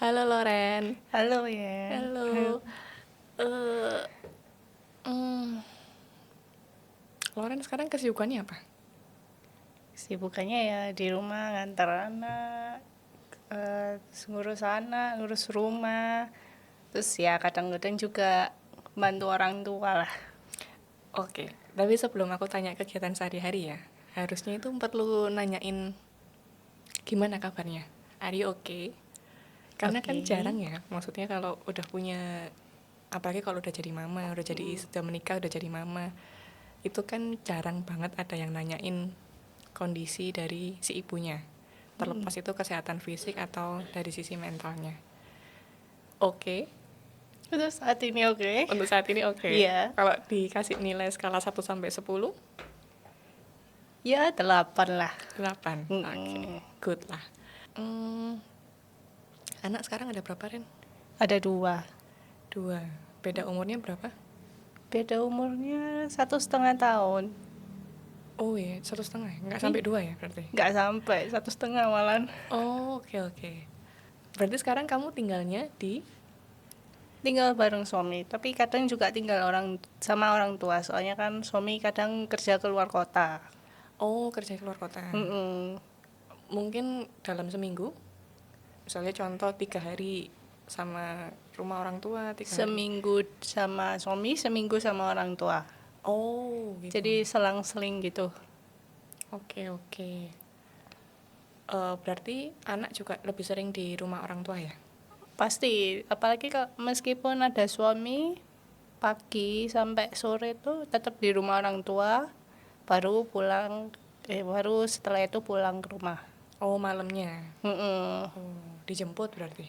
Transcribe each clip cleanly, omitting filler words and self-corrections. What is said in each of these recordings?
Halo Loren. Halo ya. Halo. Eh, mm, Loren sekarang kesibukannya apa? Sibukannya ya di rumah ngantar anak, terus ngurus anak, ngurus rumah. Terus ya kadang-kadang juga bantu orang tua lah. Oke, tapi sebelum aku tanya kegiatan sehari-hari ya, harusnya itu perlu nanyain gimana kabarnya. Are you okay? Karena kan Oke. jarang ya, maksudnya kalau udah punya, apalagi kalau udah jadi mama, udah jadi sudah menikah, udah jadi mama, itu kan jarang banget ada yang nanyain kondisi dari si ibunya. Terlepas itu kesehatan fisik atau dari sisi mentalnya. Oke, Terus saat ini oke? untuk saat ini oke. Iya. Kalau dikasih nilai skala 1 sampai 10, Ya 8 lah. 8. Oke, Mm-mm. good lah. Hmm, anak sekarang ada berapa, Ren? Ada 2. 2. Beda umurnya berapa? Beda umurnya 1,5 tahun. Oh iya, 1,5. Nggak Ih, sampai 2 ya berarti? nggak sampai 1,5 malan. Oh, oke oke. Berarti sekarang kamu tinggalnya di... Tinggal bareng suami, tapi kadang juga tinggal sama orang tua. Soalnya kan suami kadang kerja keluar kota. Oh, kerja keluar kota. Mm-mm. Mungkin dalam seminggu, misalnya contoh 3 hari sama rumah orang tua, 3 hari. Seminggu sama suami, seminggu sama orang tua. Oh, gitu. Jadi selang-seling gitu. Oke oke. Berarti anak juga lebih sering di rumah orang tua ya? Pasti, apalagi meskipun ada suami, pagi sampai sore tuh tetap di rumah orang tua, baru setelah itu pulang ke rumah. Oh, malamnya. Mm-mm. Oh, dijemput berarti?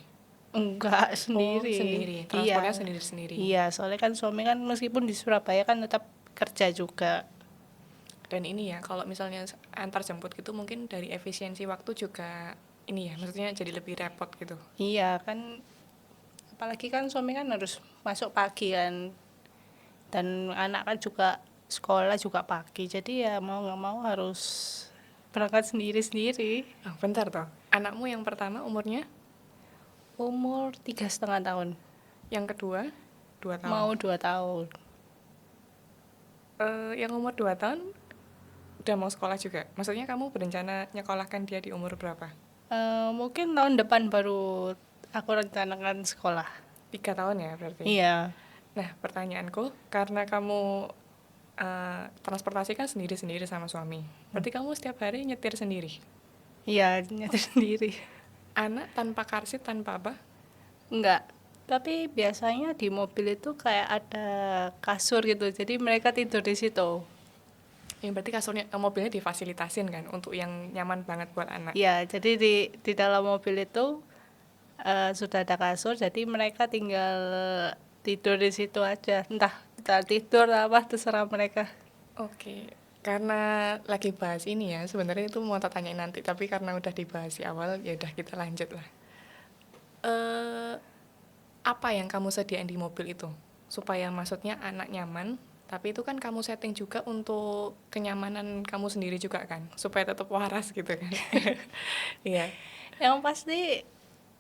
Enggak, Oh, sendiri. sendiri. Iya, Transportnya sendiri-sendiri. iya. Soalnya kan suami kan meskipun di Surabaya kan tetap kerja juga. Dan ini ya, kalau misalnya antar jemput gitu mungkin dari efisiensi waktu juga ini ya, maksudnya jadi lebih repot gitu. Iya kan, apalagi kan suami kan harus masuk pagi kan, dan anak kan juga sekolah juga pagi, jadi ya mau nggak mau harus berangkat sendiri-sendiri. Oh, bentar toh. Anakmu yang pertama umurnya, Umur 3,5 tahun, yang kedua 2 tahun. mau 2 tahun. Yang umur 2 tahun udah mau sekolah juga. Maksudnya kamu berencana nyekolahkan dia di umur berapa? Mungkin tahun depan baru aku rencanakan sekolah. 3 tahun ya berarti. Iya, Nah, pertanyaanku, karena kamu transportasi kan sendiri-sendiri sama suami. Berarti kamu setiap hari nyetir sendiri. iya nyetir sendiri. Anak tanpa karsit, tanpa apa? Enggak, tapi biasanya di mobil itu kayak ada kasur gitu, jadi mereka tidur di situ. Yang berarti kasurnya, mobilnya difasilitasin kan untuk yang nyaman banget buat anak. Ya, jadi di dalam mobil itu sudah ada kasur, jadi mereka tinggal tidur di situ aja. Entah kita tidur apa terserah mereka. Oke, karena lagi bahas ini ya, sebenarnya itu mau tak tanyain nanti, tapi karena udah dibahas di awal, ya udah kita lanjut lah. Eh, apa yang kamu sediain di mobil itu? Supaya maksudnya anak nyaman, tapi itu kan kamu setting juga untuk kenyamanan kamu sendiri juga kan, supaya tetap waras gitu kan. Iya. Yang pasti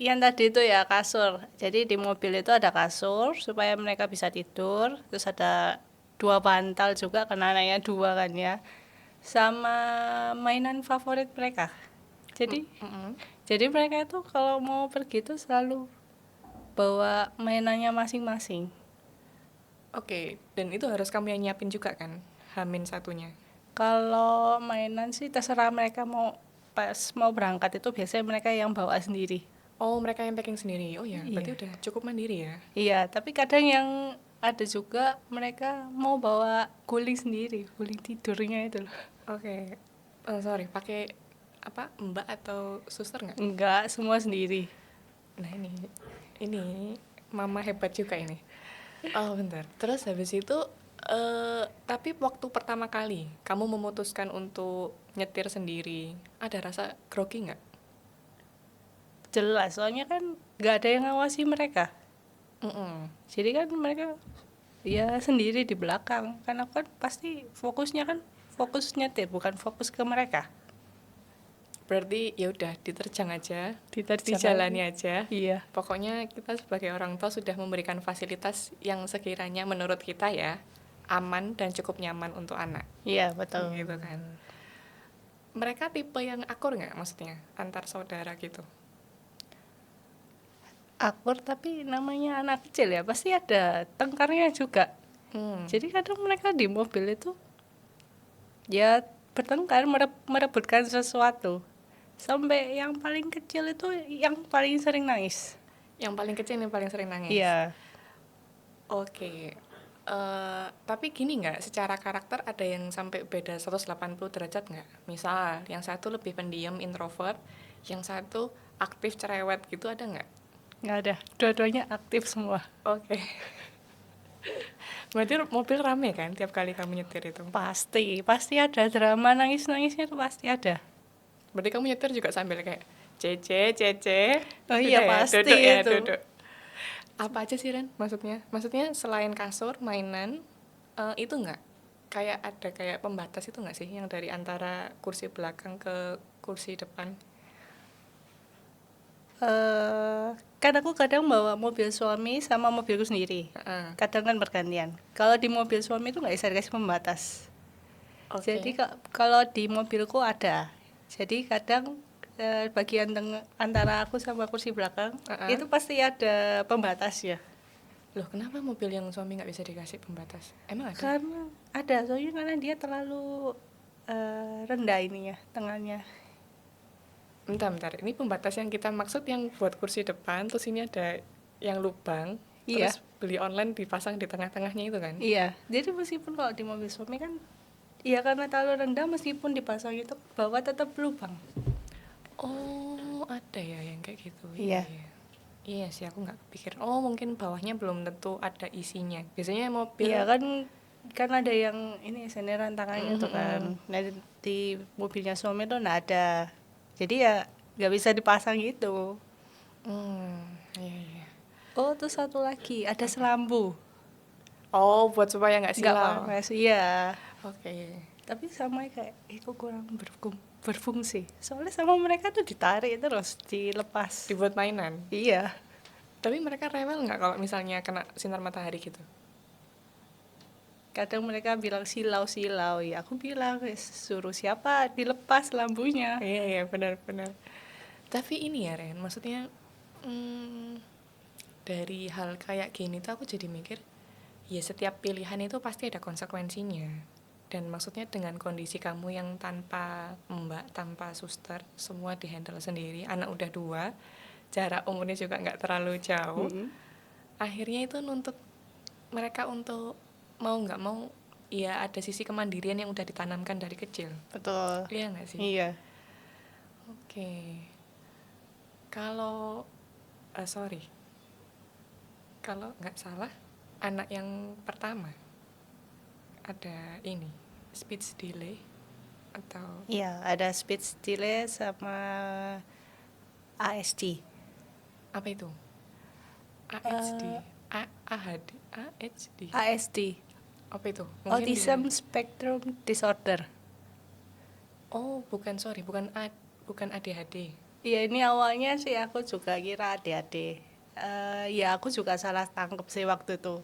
yang tadi itu ya kasur. Jadi di mobil itu ada kasur supaya mereka bisa tidur. Terus ada 2 bantal juga karena anaknya 2 kan ya. Sama mainan favorit mereka. Jadi Mm-mm. jadi mereka itu kalau mau pergi itu selalu bawa mainannya masing-masing. Oke, dan itu harus kamu yang nyiapin juga kan, Hamin satunya. Kalau mainan sih terserah mereka mau, pas mau berangkat itu biasanya mereka yang bawa sendiri. Oh, mereka yang packing sendiri. Oh ya, Iya. berarti udah cukup mandiri ya. Iya, tapi kadang yang ada juga mereka mau bawa guling sendiri, guling tidurnya itu loh. Oke. Sorry, pakai apa? Mbak atau suster nggak? Enggak, semua sendiri. Nah ini mama hebat juga ini. Oh bentar. Terus habis itu, tapi waktu pertama kali kamu memutuskan untuk nyetir sendiri, ada rasa grogi nggak? Jelas, soalnya kan nggak ada yang ngawasi mereka. Mm-mm. Jadi kan mereka ya sendiri di belakang. Kan aku kan pasti fokusnya kan fokus nyetir, bukan fokus ke mereka. Berarti ya udah diterjang aja, Diterjang dijalani aja. aja. Iya. Pokoknya kita sebagai orang tua sudah memberikan fasilitas yang sekiranya menurut kita ya aman dan cukup nyaman untuk anak. Iya, betul. Gitu kan. Mereka tipe yang akur nggak maksudnya antar saudara gitu? Akur tapi namanya anak kecil ya, pasti ada tengkarnya juga. Jadi kadang mereka di mobil itu ya bertengkar, merebutkan sesuatu. Sampai yang paling kecil itu yang paling sering nangis. Yang paling kecil yang paling sering nangis. Iya. Oke. Tapi gini nggak, secara karakter ada yang sampai beda 180 derajat nggak? Misal, yang satu lebih pendiam, introvert, yang satu aktif, cerewet gitu, ada nggak? Nggak ada, dua-duanya aktif semua. Oke. Berarti mobil rame kan tiap kali kamu nyetir itu? Pasti ada drama, nangis-nangisnya tuh pasti ada. Berarti kamu nyetir juga sambil kayak cece, cece. Oh iya, Udah ya, pasti duduk ya, itu. duduk. Apa aja sih Ren maksudnya? Maksudnya selain kasur, mainan, itu nggak? Kayak ada kayak pembatas itu nggak sih yang dari antara kursi belakang ke kursi depan? Kan aku kadang bawa mobil suami sama mobilku sendiri. Heeh. Kadang kan bergantian. Kalau di mobil suami itu nggak bisa dikasih pembatas. Oke. Jadi kalau di mobilku ada. Jadi kadang bagian antara aku sama kursi belakang itu pasti ada pembatasnya. Loh, kenapa mobil yang suami nggak bisa dikasih pembatas? Emang ada? Karena ada, soalnya karena dia terlalu rendah ininya, tengahnya. Bentar. Ini pembatas yang kita maksud yang buat kursi depan, terus ini ada yang lubang, Iya. terus beli online dipasang di tengah-tengahnya itu kan? Iya, jadi meskipun kalau di mobil suami kan, ya karena terlalu rendah meskipun dipasang itu bawah tetap lubang. Oh, ada ya yang kayak gitu. Iya. Iya sih, aku nggak pikir. Oh, mungkin bawahnya belum tentu ada isinya. Biasanya mobil. Iya kan ada yang ini senderan tangannya tuh kan. Nah di mobilnya suami tuh nggak ada. Jadi ya nggak bisa dipasang gitu. Iya. Oh, terus satu lagi ada selambu. Oh, buat supaya nggak Nggak silau. panas, iya. Oke. Tapi sama kayak kok kurang berfungsi. Soalnya sama mereka tuh ditarik terus dilepas. Dibuat mainan. Iya. Tapi mereka rewel nggak kalau misalnya kena sinar matahari gitu? Kadang mereka bilang silau-silau, ya aku bilang suruh siapa dilepas lampunya. Iya, benar. Tapi ini ya Ren, maksudnya dari hal kayak gini tuh aku jadi mikir, ya setiap pilihan itu pasti ada konsekuensinya. Dan maksudnya dengan kondisi kamu yang tanpa mbak, tanpa suster, semua dihandle sendiri, anak udah 2, jarak umurnya juga nggak terlalu jauh, akhirnya itu nuntut mereka untuk mau nggak mau, ya ada sisi kemandirian yang udah ditanamkan dari kecil. Betul. Iya nggak sih? Iya. Oke. Kalau kalau nggak salah, anak yang pertama ada ini speech delay atau Iya, ada speech delay sama ASD. apa itu? AHD, AHD. ASD, Apa itu? Autism Spectrum Disorder. Oh, bukan ADHD. Iya, ini awalnya sih aku juga kira ADHD. Ya aku juga salah tangkep sih waktu itu.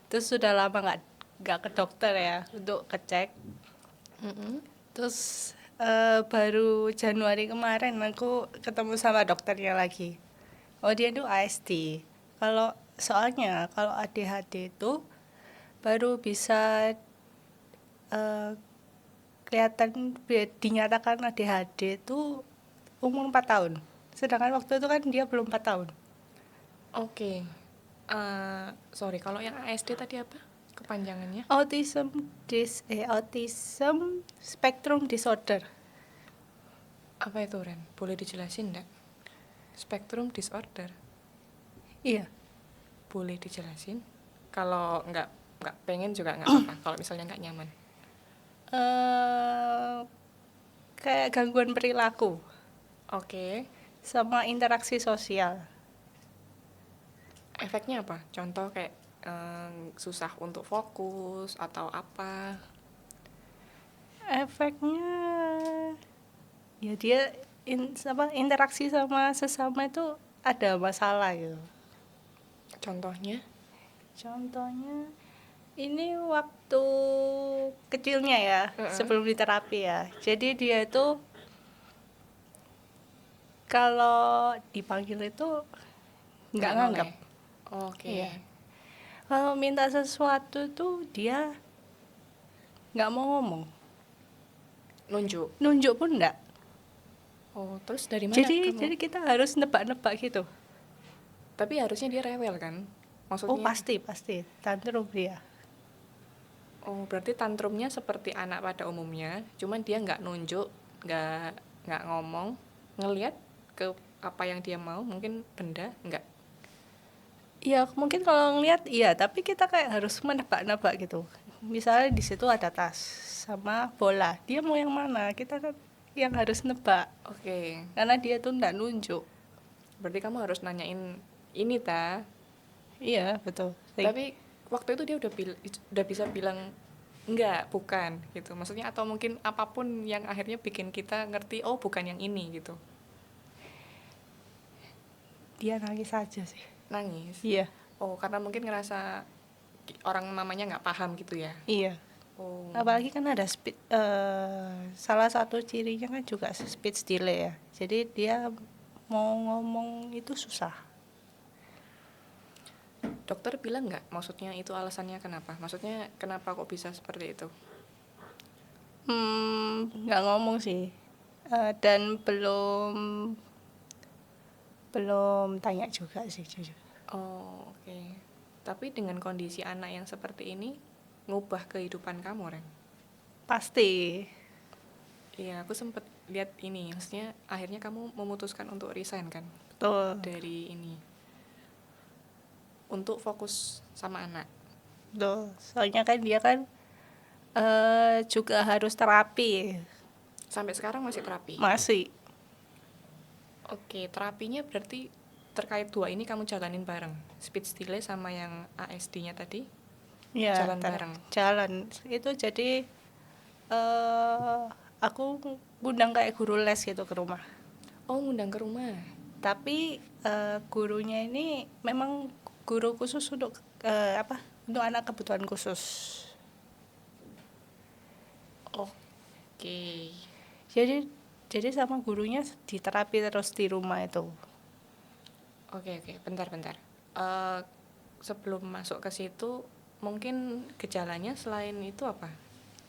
Terus sudah lama nggak ke dokter ya untuk ngecek. Terus baru Januari kemarin aku ketemu sama dokternya lagi. Oh, dia itu ASD. Soalnya kalau ADHD itu baru bisa kelihatan dinyatakan ADHD itu umur 4 tahun. Sedangkan waktu itu kan dia belum 4 tahun. Oke. Kalau yang ASD tadi apa kepanjangannya? Autism Spectrum Disorder. Apa itu Ren? Boleh dijelasin enggak? Spectrum disorder. Iya. Boleh dijelasin? Kalau nggak pengen juga nggak apa-apa. Kalau misalnya nggak nyaman. Kayak gangguan perilaku. Oke. Sama interaksi sosial. Efeknya apa? Contoh kayak susah untuk fokus atau apa? Efeknya ya dia interaksi sama sesama itu ada masalah gitu. Contohnya? Contohnya ini waktu kecilnya ya, sebelum di terapi ya. Jadi dia itu kalau dipanggil itu nggak nganggap. noleh. Oke. Iya. Kalau minta sesuatu tuh dia nggak mau ngomong. Nunjuk. Nunjuk pun nggak. Oh, terus dari mana Jadi kamu? kita harus nebak-nebak gitu. Tapi harusnya dia rewel kan? Oh Maksudnya, pasti tantrum dia. oh berarti tantrumnya seperti anak pada umumnya, cuman dia nggak nunjuk, nggak nggak ngomong, ngelihat ke apa yang dia mau, mungkin benda, nggak. Iya mungkin kalau ngeliat iya, tapi kita kayak harus menebak-nebak gitu. Misalnya di situ ada tas sama bola, dia mau yang mana? Kita kan yang harus nebak Oke, karena dia tuh nggak nunjuk. berarti kamu harus nanyain ini ta. Iya betul. Tapi waktu itu dia udah bisa bilang enggak, bukan gitu. Maksudnya atau mungkin apapun yang akhirnya bikin kita ngerti oh bukan yang ini gitu. Dia nangis aja sih. Nangis. Iya Oh, karena mungkin ngerasa orang mamanya nggak paham gitu ya. iya. Oh. Apalagi kan ada salah satu cirinya kan juga speech delay ya. Jadi dia mau ngomong itu susah. Dokter bilang nggak? Maksudnya itu alasannya kenapa? Maksudnya kenapa kok bisa seperti itu? Nggak ngomong sih. Dan belum tanya juga sih jujur. Oh, oke. Tapi dengan kondisi anak yang seperti ini, ngubah kehidupan kamu, Ren? Pasti. Iya, aku sempet lihat ini. Maksudnya akhirnya kamu memutuskan untuk resign kan Betul. dari ini. Untuk fokus sama anak. Betul. Soalnya kan dia kan juga harus terapi. Sampai sekarang masih terapi? Masih. Oke, terapinya berarti terkait dua ini kamu jalanin bareng? Speech delay sama yang ASD-nya tadi? Ya, Jalan bareng? jalan. Itu jadi aku ngundang kayak guru les gitu ke rumah. Oh, ngundang ke rumah? Tapi gurunya ini memang guru khusus untuk untuk anak kebutuhan khusus. Oke. Jadi sama gurunya diterapi terus di rumah itu. Oke, bentar. Eh, Sebelum masuk ke situ, mungkin gejalanya selain itu apa?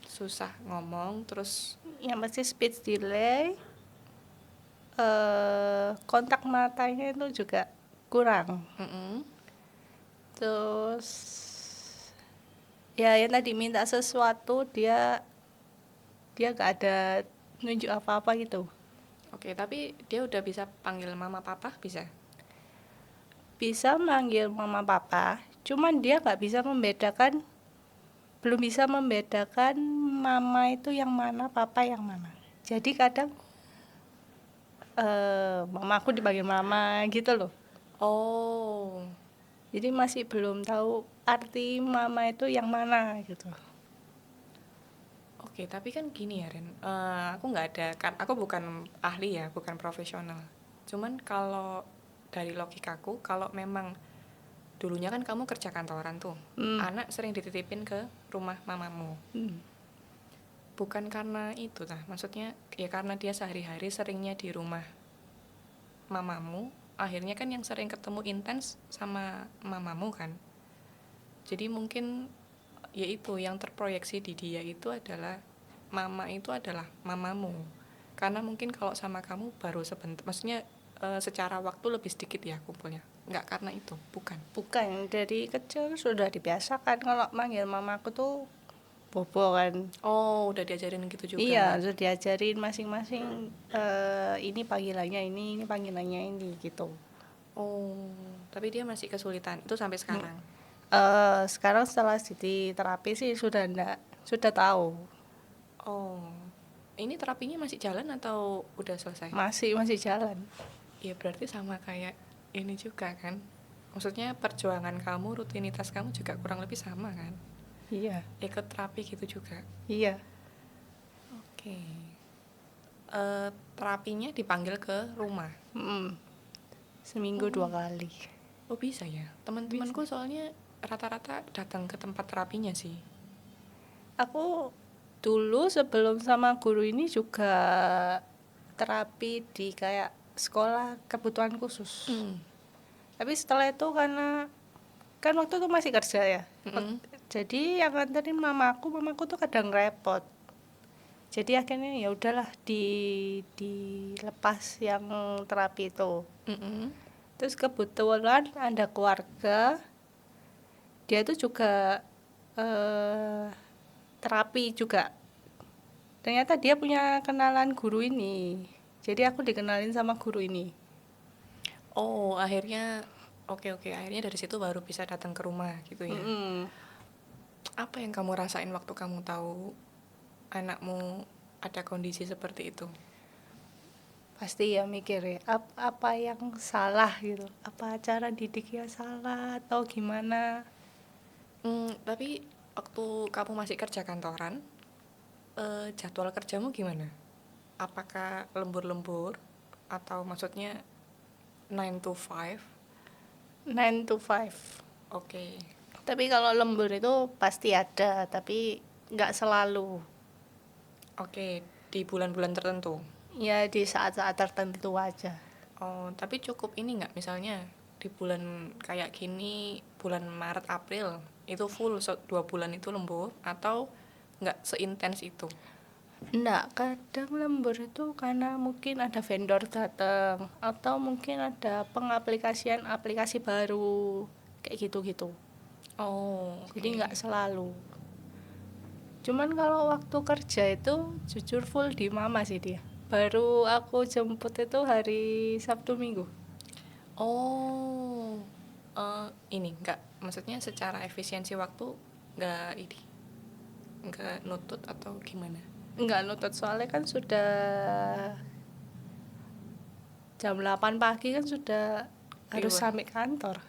Susah ngomong, terus Yang pasti speech delay, kontak matanya itu juga kurang. Terus ya yang tadi minta sesuatu dia nggak ada nunjuk apa-apa gitu. oke, tapi dia udah bisa panggil mama papa, bisa? Bisa manggil mama papa, cuman dia nggak bisa membedakan, belum bisa membedakan mama itu yang mana, papa yang mana. Jadi kadang mama aku dipanggil mama gitu loh. Oh, Jadi masih belum tahu arti mama itu yang mana gitu. oke, tapi kan gini ya Ren, aku nggak ada, kan aku bukan ahli ya, bukan profesional. Cuman kalau dari logikaku, kalau memang dulunya kan kamu kerja kantoran tuh, anak sering dititipin ke rumah mamamu. Bukan karena itu lah, maksudnya ya karena dia sehari-hari seringnya di rumah mamamu, akhirnya kan yang sering ketemu intens sama mamamu kan. Jadi mungkin ya itu yang terproyeksi di dia itu adalah mama itu adalah mamamu. Karena mungkin kalau sama kamu baru sebentar, maksudnya secara waktu lebih sedikit ya kumpulnya. Enggak karena itu, bukan. Bukan, dari kecil sudah dibiasakan kalau manggil mamaku tuh bobo kan. Oh, udah diajarin gitu juga. Iya, sudah diajarin masing-masing ini panggilannya ini panggilannya ini gitu. Oh, tapi dia masih kesulitan. Itu sampai sekarang. Sekarang setelah di terapi sih sudah tahu. Oh, ini terapinya masih jalan atau udah selesai? Masih jalan. Ya berarti sama kayak ini juga kan. Maksudnya perjuangan kamu, rutinitas kamu juga kurang lebih sama kan. Iya. Ikut terapi gitu juga. Iya. Oke. terapinya dipanggil ke rumah. Mm, seminggu 2 kali. Oh bisa ya. Teman-temanku soalnya rata-rata datang ke tempat terapinya sih. Aku dulu sebelum sama guru ini juga terapi di kayak sekolah kebutuhan khusus. Tapi setelah itu karena kan waktu itu masih kerja ya. Mm-mm. Jadi yang nganterin mamaku tuh kadang repot. Jadi akhirnya ya udahlah dilepas yang terapi itu. Mm-mm. Terus kebetulan ada keluarga, dia tuh juga terapi juga. Ternyata dia punya kenalan guru ini. Jadi aku dikenalin sama guru ini. Oh akhirnya oke, akhirnya dari situ baru bisa datang ke rumah gitu ya. Mm-mm. Apa yang kamu rasain waktu kamu tahu anakmu ada kondisi seperti itu? Pasti ya mikir ya, apa yang salah gitu. Apa cara didiknya salah atau gimana. Tapi waktu kamu masih kerja kantoran, jadwal kerjamu gimana? Apakah lembur-lembur atau maksudnya 9 to 5? 9 to 5. Oke. Tapi kalau lembur itu pasti ada, tapi nggak selalu. Oke, di bulan-bulan tertentu. Ya di saat-saat tertentu aja. Oh, tapi cukup ini nggak misalnya di bulan kayak gini, bulan Maret April itu full 2 bulan itu lembur atau nggak seintens itu? Enggak, kadang lembur itu karena mungkin ada vendor datang atau mungkin ada pengaplikasian aplikasi baru kayak gitu-gitu. Oh, Jadi oke. nggak selalu. Cuman kalau waktu kerja itu jujur full di mama sih dia. Baru aku jemput itu hari Sabtu Minggu. Oh, ini nggak, maksudnya secara efisiensi waktu nggak nutut atau gimana? Enggak nutut soalnya kan sudah jam 8 pagi kan sudah harus Iya, sampai kantor.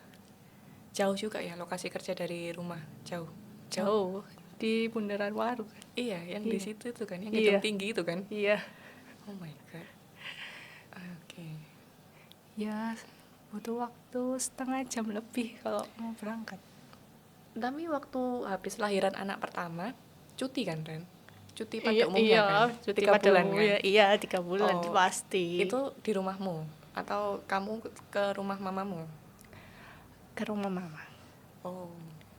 jauh juga ya lokasi kerja dari rumah, jauh, jauh. Jauh di Bundaran Waru kan. Iya, yang di Iya. situ itu kan, yang gedung Iya. tinggi itu kan. Iya. Oh my god. Oke. Ya butuh waktu setengah jam lebih kalau mau berangkat. Tapi waktu habis lahiran anak pertama, cuti kan, Ren? Cuti pada Iya, umumnya iya, kan? cuti 3 bulan pada kan? umumnya. Iya, 3 bulan Oh, pasti. itu di rumahmu? Atau kamu ke rumah mamamu? Ke rumah mama. Oh,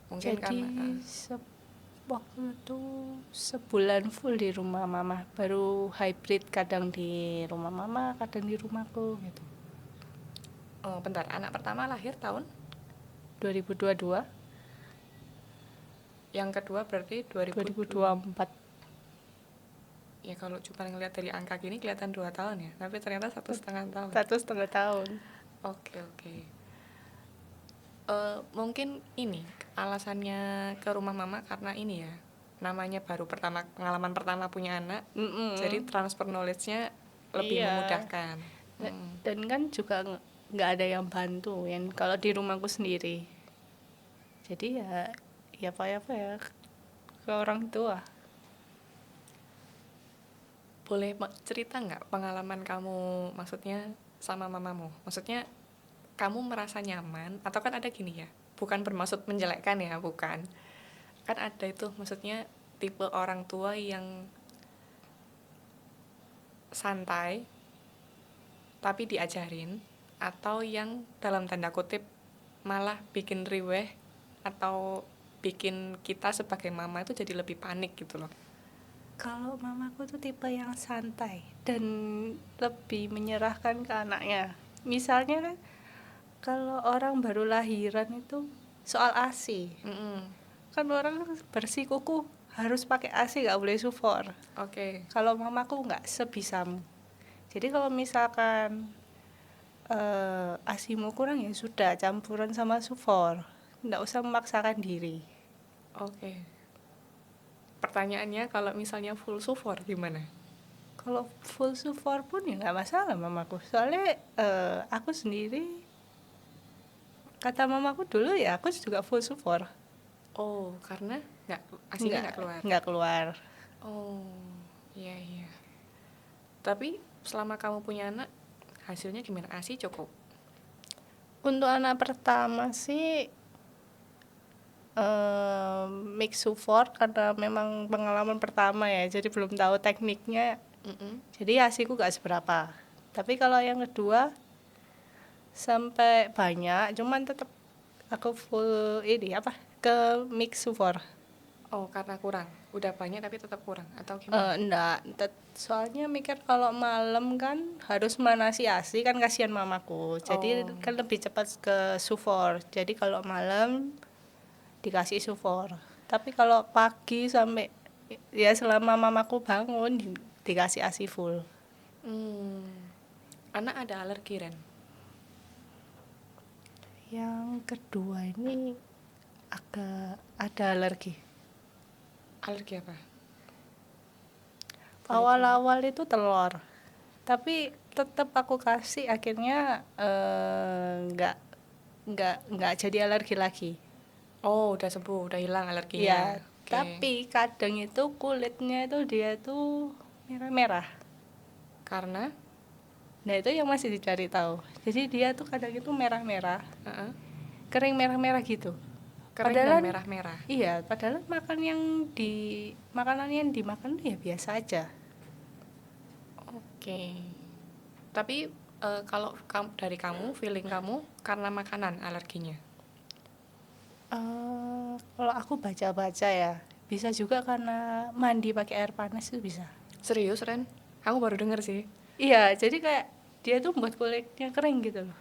mungkin Jadi karena... waktu itu sebulan full di rumah mama. Baru hybrid kadang di rumah mama, kadang di rumahku gitu. Oh, bentar, anak pertama lahir tahun? 2022, Yang kedua berarti 2002. 2024. Ya kalau cuma ngeliat dari angka gini kelihatan 2 tahun ya, tapi ternyata 1,5 tahun. 1,5 tahun. Oke. Mungkin ini alasannya ke rumah mama karena ini ya, namanya baru pengalaman pertama punya anak, jadi transfer knowledge-nya lebih Iya. memudahkan. Dan kan juga nggak ada yang bantu yang kalau di rumahku sendiri. Jadi ya apa ya ke orang tua. Boleh cerita nggak pengalaman kamu, maksudnya sama mamamu? Maksudnya kamu merasa nyaman atau kan ada gini ya? Bukan bermaksud menjelekkan ya, bukan. Kan ada itu maksudnya tipe orang tua yang santai tapi diajarin, atau yang dalam tanda kutip malah bikin riweh atau bikin kita sebagai mama itu jadi lebih panik gitu loh. Kalau mamaku tuh tipe yang santai dan lebih menyerahkan ke anaknya. Misalnya kan kalau orang baru lahiran itu soal ASI. Kan orang bersikukuh harus pakai ASI, nggak boleh sufor. Oke. Kalau mamaku nggak sebisamu. Jadi kalau misalkan ASImu kurang ya sudah campuran sama sufor. Nggak usah memaksakan diri. Oke. Pertanyaannya kalau misalnya full support gimana? Kalau full sufor pun ya nggak masalah mamaku. Soalnya aku sendiri, kata mamaku dulu ya aku juga full sufor. Oh, karena asinya nggak keluar. Nggak keluar. Oh, iya. Tapi selama kamu punya anak, hasilnya gimana? ASI cukup? Untuk anak pertama sih mix support karena memang pengalaman pertama ya, jadi belum tahu tekniknya. Jadi ASIku gak seberapa. Tapi kalau yang kedua sampai banyak, cuman tetap aku full ini apa ke mix support. Oh, karena kurang. Udah banyak tapi tetap kurang atau gimana? Enggak, soalnya mikir kalau malam kan harus manasi ASI kan kasihan mamaku. Jadi Oh. kan lebih cepat ke support. Jadi kalau malam dikasih support. Tapi kalau pagi sampai ya selama mamaku bangun dikasih ASI full. Anak ada alergi, Ren? Yang kedua ini agak ada alergi. Alergi apa? Awal-awal itu telur. Tapi tetap aku kasih akhirnya nggak jadi alergi lagi. Oh, udah sembuh, udah hilang alerginya. Iya, Oke. tapi kadang itu kulitnya itu dia tuh merah-merah. Karena? Nah itu yang masih dicari tahu. Jadi dia tuh kadang itu merah-merah, Heeh. kering merah-merah gitu. Kering dan Padahal merah-merah. iya, padahal makanan yang dimakan tuh ya biasa aja. Oke. Tapi kalau dari kamu, feeling kamu karena makanan alerginya? Kalau aku baca-baca ya, bisa juga karena mandi pakai air panas itu bisa. Serius, Ren? Aku baru denger sih. Iya, jadi kayak dia tuh buat kulitnya kering gitu loh.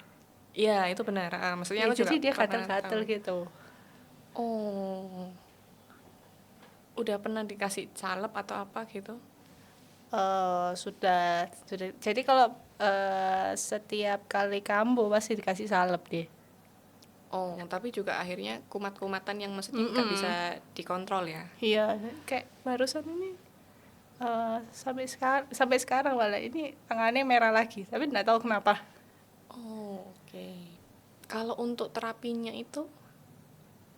Iya, itu benar. Maksudnya Ya, aku juga jadi dia pernah gatel-gatel tahu. gitu. Oh, udah pernah dikasih salep atau apa gitu? Sudah. Jadi kalau setiap kali kambuh pasti dikasih salep deh. Oh, tapi juga akhirnya kumat-kumatan yang maksudnya nggak bisa dikontrol ya? Iya, kayak barusan ini sampai sekarang malah ini tangannya merah lagi, tapi nggak tahu kenapa. Oh, oke. Kalau untuk terapinya itu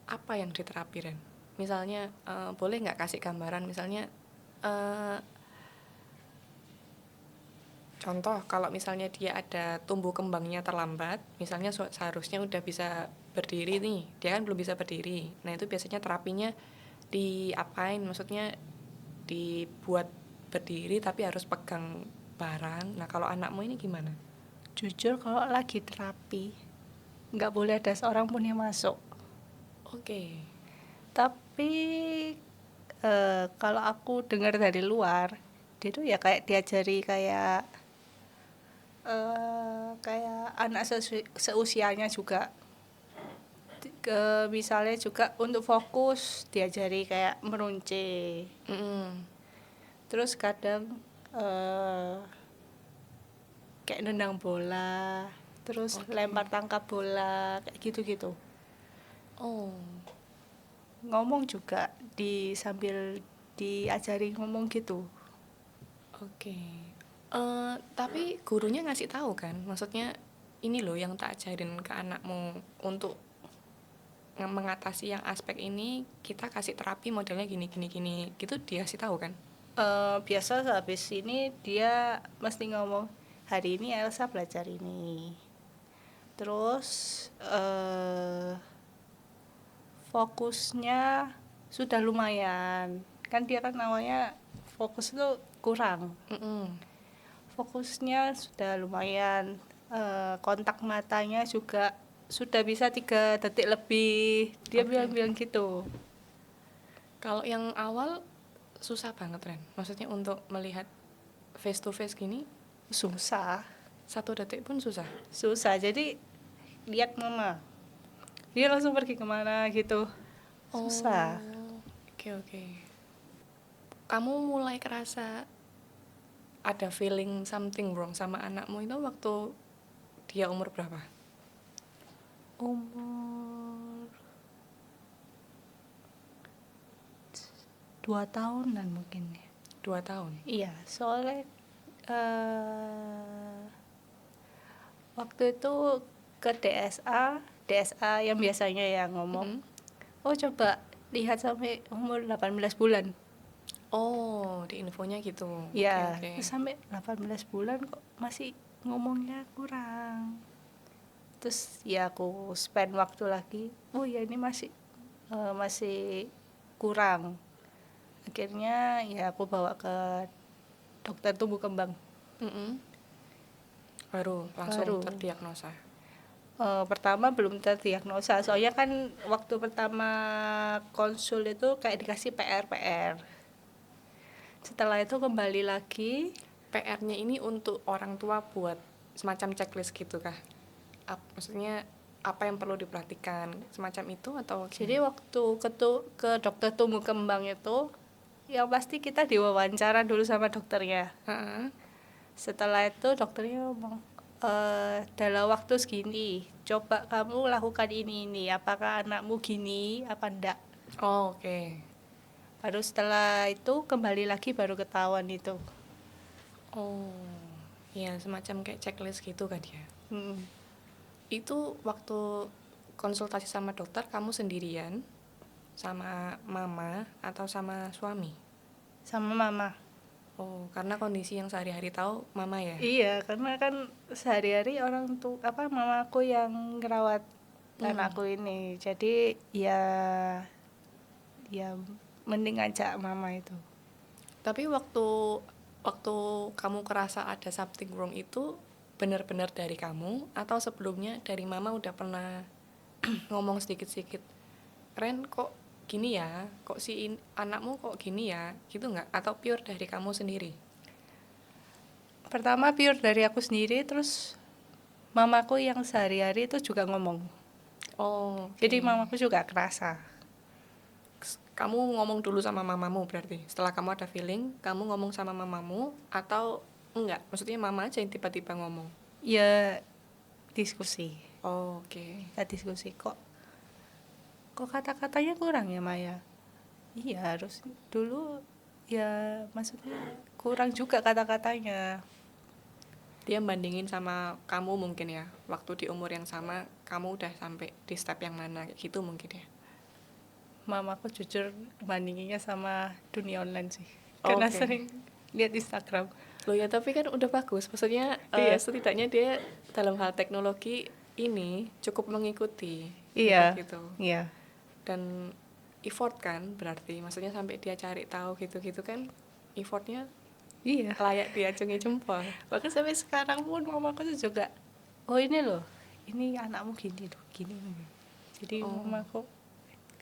apa yang diterapi, Ren? Misalnya, boleh nggak kasih gambaran? Misalnya, eh, contoh kalau misalnya dia ada tumbuh kembangnya terlambat, misalnya seharusnya udah bisa berdiri nih, dia kan belum bisa berdiri. Nah itu biasanya terapinya diapain? Maksudnya dibuat berdiri tapi harus pegang barang. Nah kalau anakmu ini gimana? Jujur kalau lagi terapi nggak boleh ada seorang pun yang masuk. Oke. Tapi kalau aku dengar dari luar, dia tuh ya kayak diajari kayak anak seusianya juga. Misalnya juga untuk fokus diajari kayak meruncing. Terus kadang kayak nendang bola, terus lempar tangkap bola, kayak gitu-gitu. Oh, Ngomong juga sambil diajari ngomong gitu. oke. Tapi gurunya ngasih tahu kan? Maksudnya ini loh yang tak ajarin ke anakmu untuk mengatasi yang aspek ini, kita kasih terapi modelnya gini gini gini. Gitu dia kasih tahu kan? Biasa habis ini dia mesti ngomong, hari ini Elsa belajar ini. Terus fokusnya sudah lumayan. Kan dia kan namanya fokus itu kurang. Fokusnya sudah lumayan. Kontak matanya juga sudah bisa 3 detik lebih. Dia bilang-bilang gitu. Kalau yang awal susah banget, Ren. Maksudnya untuk melihat face to face gini, Susah. 1 detik pun susah. Jadi lihat mama. Dia langsung pergi kemana gitu. Susah. Oke. Kamu mulai kerasa ada feeling something wrong sama anakmu itu waktu dia umur berapa? Umur 2 tahunan mungkin ya. 2 tahun? Iya, soalnya waktu itu ke DSA yang biasanya yang ngomong, oh coba lihat sampai umur 18 bulan. Oh, di infonya gitu. Oke, Ya, oke. terus sampai 18 bulan kok masih ngomongnya kurang. Terus ya aku spend waktu lagi, oh ya ini masih kurang. Akhirnya ya aku bawa ke dokter tumbuh kembang. Mm-mm. Baru langsung Baru terdiagnosa. pertama belum terdiagnosa, soalnya kan waktu pertama konsul itu kayak dikasih PR. Setelah itu kembali lagi. PR-nya ini untuk orang tua buat semacam checklist gitu kah? Maksudnya apa yang perlu diperhatikan semacam itu atau Jadi gimana? waktu ke dokter tumbuh kembang itu, yang pasti kita diwawancara dulu sama dokternya. Heeh. Setelah itu dokternya ngomong, dalam waktu segini, coba kamu lakukan ini, apakah anakmu gini, apa enggak. Oh, oke. Baru setelah itu kembali lagi baru ketahuan itu. Oh, ya semacam kayak checklist gitu kan ya. Hmm. Itu waktu konsultasi sama dokter kamu sendirian sama mama atau sama suami? Sama mama. Oh, karena kondisi yang sehari-hari tahu mama ya? Iya, karena kan sehari-hari orang tuh mamaku yang ngerawat anakku ini. Jadi ya mending ajak mama itu. Tapi waktu waktu kamu kerasa ada something wrong itu benar-benar dari kamu atau sebelumnya dari mama udah pernah ngomong sedikit-sedikit, Ren kok gini ya, kok anakmu kok gini ya, gitu nggak? Atau pure dari kamu sendiri? Pertama pure dari aku sendiri, terus mamaku yang sehari-hari itu juga ngomong. Oh, Jadi oke. mamaku juga kerasa. Kamu ngomong dulu sama mamamu berarti? Setelah kamu ada feeling, kamu ngomong sama mamamu atau enggak? Maksudnya mama aja yang tiba-tiba ngomong? Ya diskusi. Oh, oke. Kita diskusi kok kata-katanya kurang ya Maya. Iya harus dulu ya, maksudnya kurang juga kata-katanya. Dia bandingin sama kamu mungkin ya, waktu di umur yang sama kamu udah sampai di step yang mana kayak gitu mungkin ya. Mamaku jujur bandinginnya sama dunia online sih. Karena Oke. sering lihat Instagram. Loh ya tapi kan udah bagus, maksudnya Iya. setidaknya dia dalam hal teknologi ini cukup mengikuti Iya. gitu-gitu. Iya. Dan effort kan berarti, maksudnya sampai dia cari tahu gitu-gitu kan effortnya Iya. layak diacungi jempol. Bahkan sampai sekarang pun mamaku tuh juga, oh ini loh, ini anakmu gini loh, gini. Jadi Oh. mamaku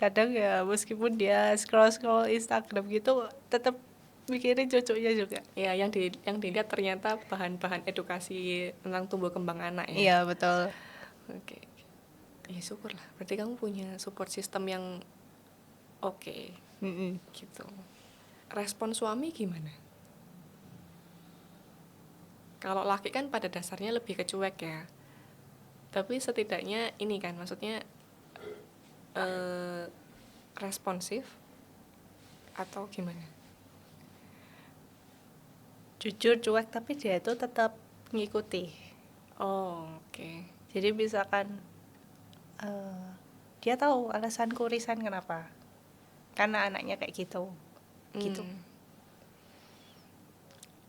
kadang ya meskipun dia scroll Instagram gitu, tetap mikirin cucunya juga. Ya, yang dilihat ternyata bahan-bahan edukasi tentang tumbuh kembang anak ya. Iya betul. Oke. Ya syukur lah. Berarti kamu punya support system yang oke gitu. Respon suami gimana? Kalau laki kan pada dasarnya lebih ke cuek ya. Tapi setidaknya ini kan maksudnya responsif atau gimana? Jujur cuek, tapi dia itu tetap ngikuti. Oh, oke. Jadi misalkan dia tahu alasanku resign kenapa, karena anaknya kayak gitu. Gitu.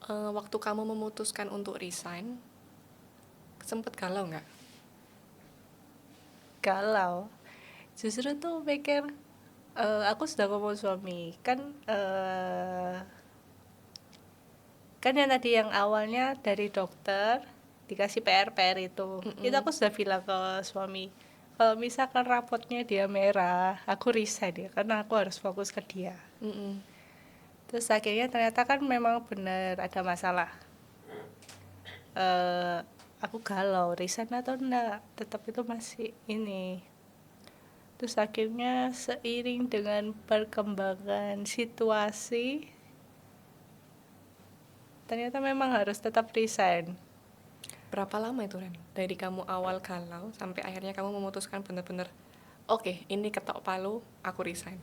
Waktu kamu memutuskan untuk resign, sempet galau nggak? Galau. Justru tuh mikir, aku sudah ngomong suami kan yang tadi yang awalnya dari dokter dikasih PR itu aku sudah bilang ke suami, kalau misalkan rapotnya dia merah, aku resign ya, karena aku harus fokus ke dia. Terus akhirnya ternyata kan memang benar ada masalah. Aku galau resign atau enggak, tetap itu masih ini. Terus akhirnya seiring dengan perkembangan situasi, ternyata memang harus tetap resign. Berapa lama itu Ren? Dari kamu awal galau sampai akhirnya kamu memutuskan bener-bener oke, ini ketok palu, aku resign.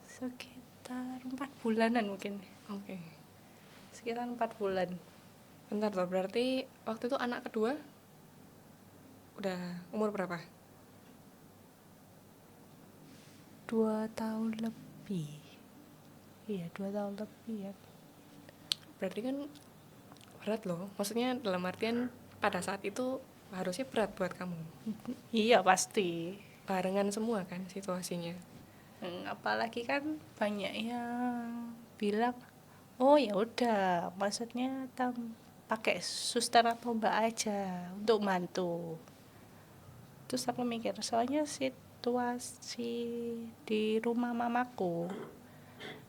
Sekitar 4 bulanan mungkin. Oke. Sekitar 4 bulan. Bentar tuh, berarti waktu itu anak kedua udah umur berapa? 2 tahun lebih. lebih. Iya, 2 tahun lebih ya. Berarti kan berat loh. Maksudnya dalam artian pada saat itu harusnya berat buat kamu. Iya pasti. Barengan semua kan situasinya. Apalagi kan banyak yang bilang, oh ya udah, maksudnya pakai suster atau mbak aja untuk bantu. Terus aku mikir, soalnya situasi di rumah mamaku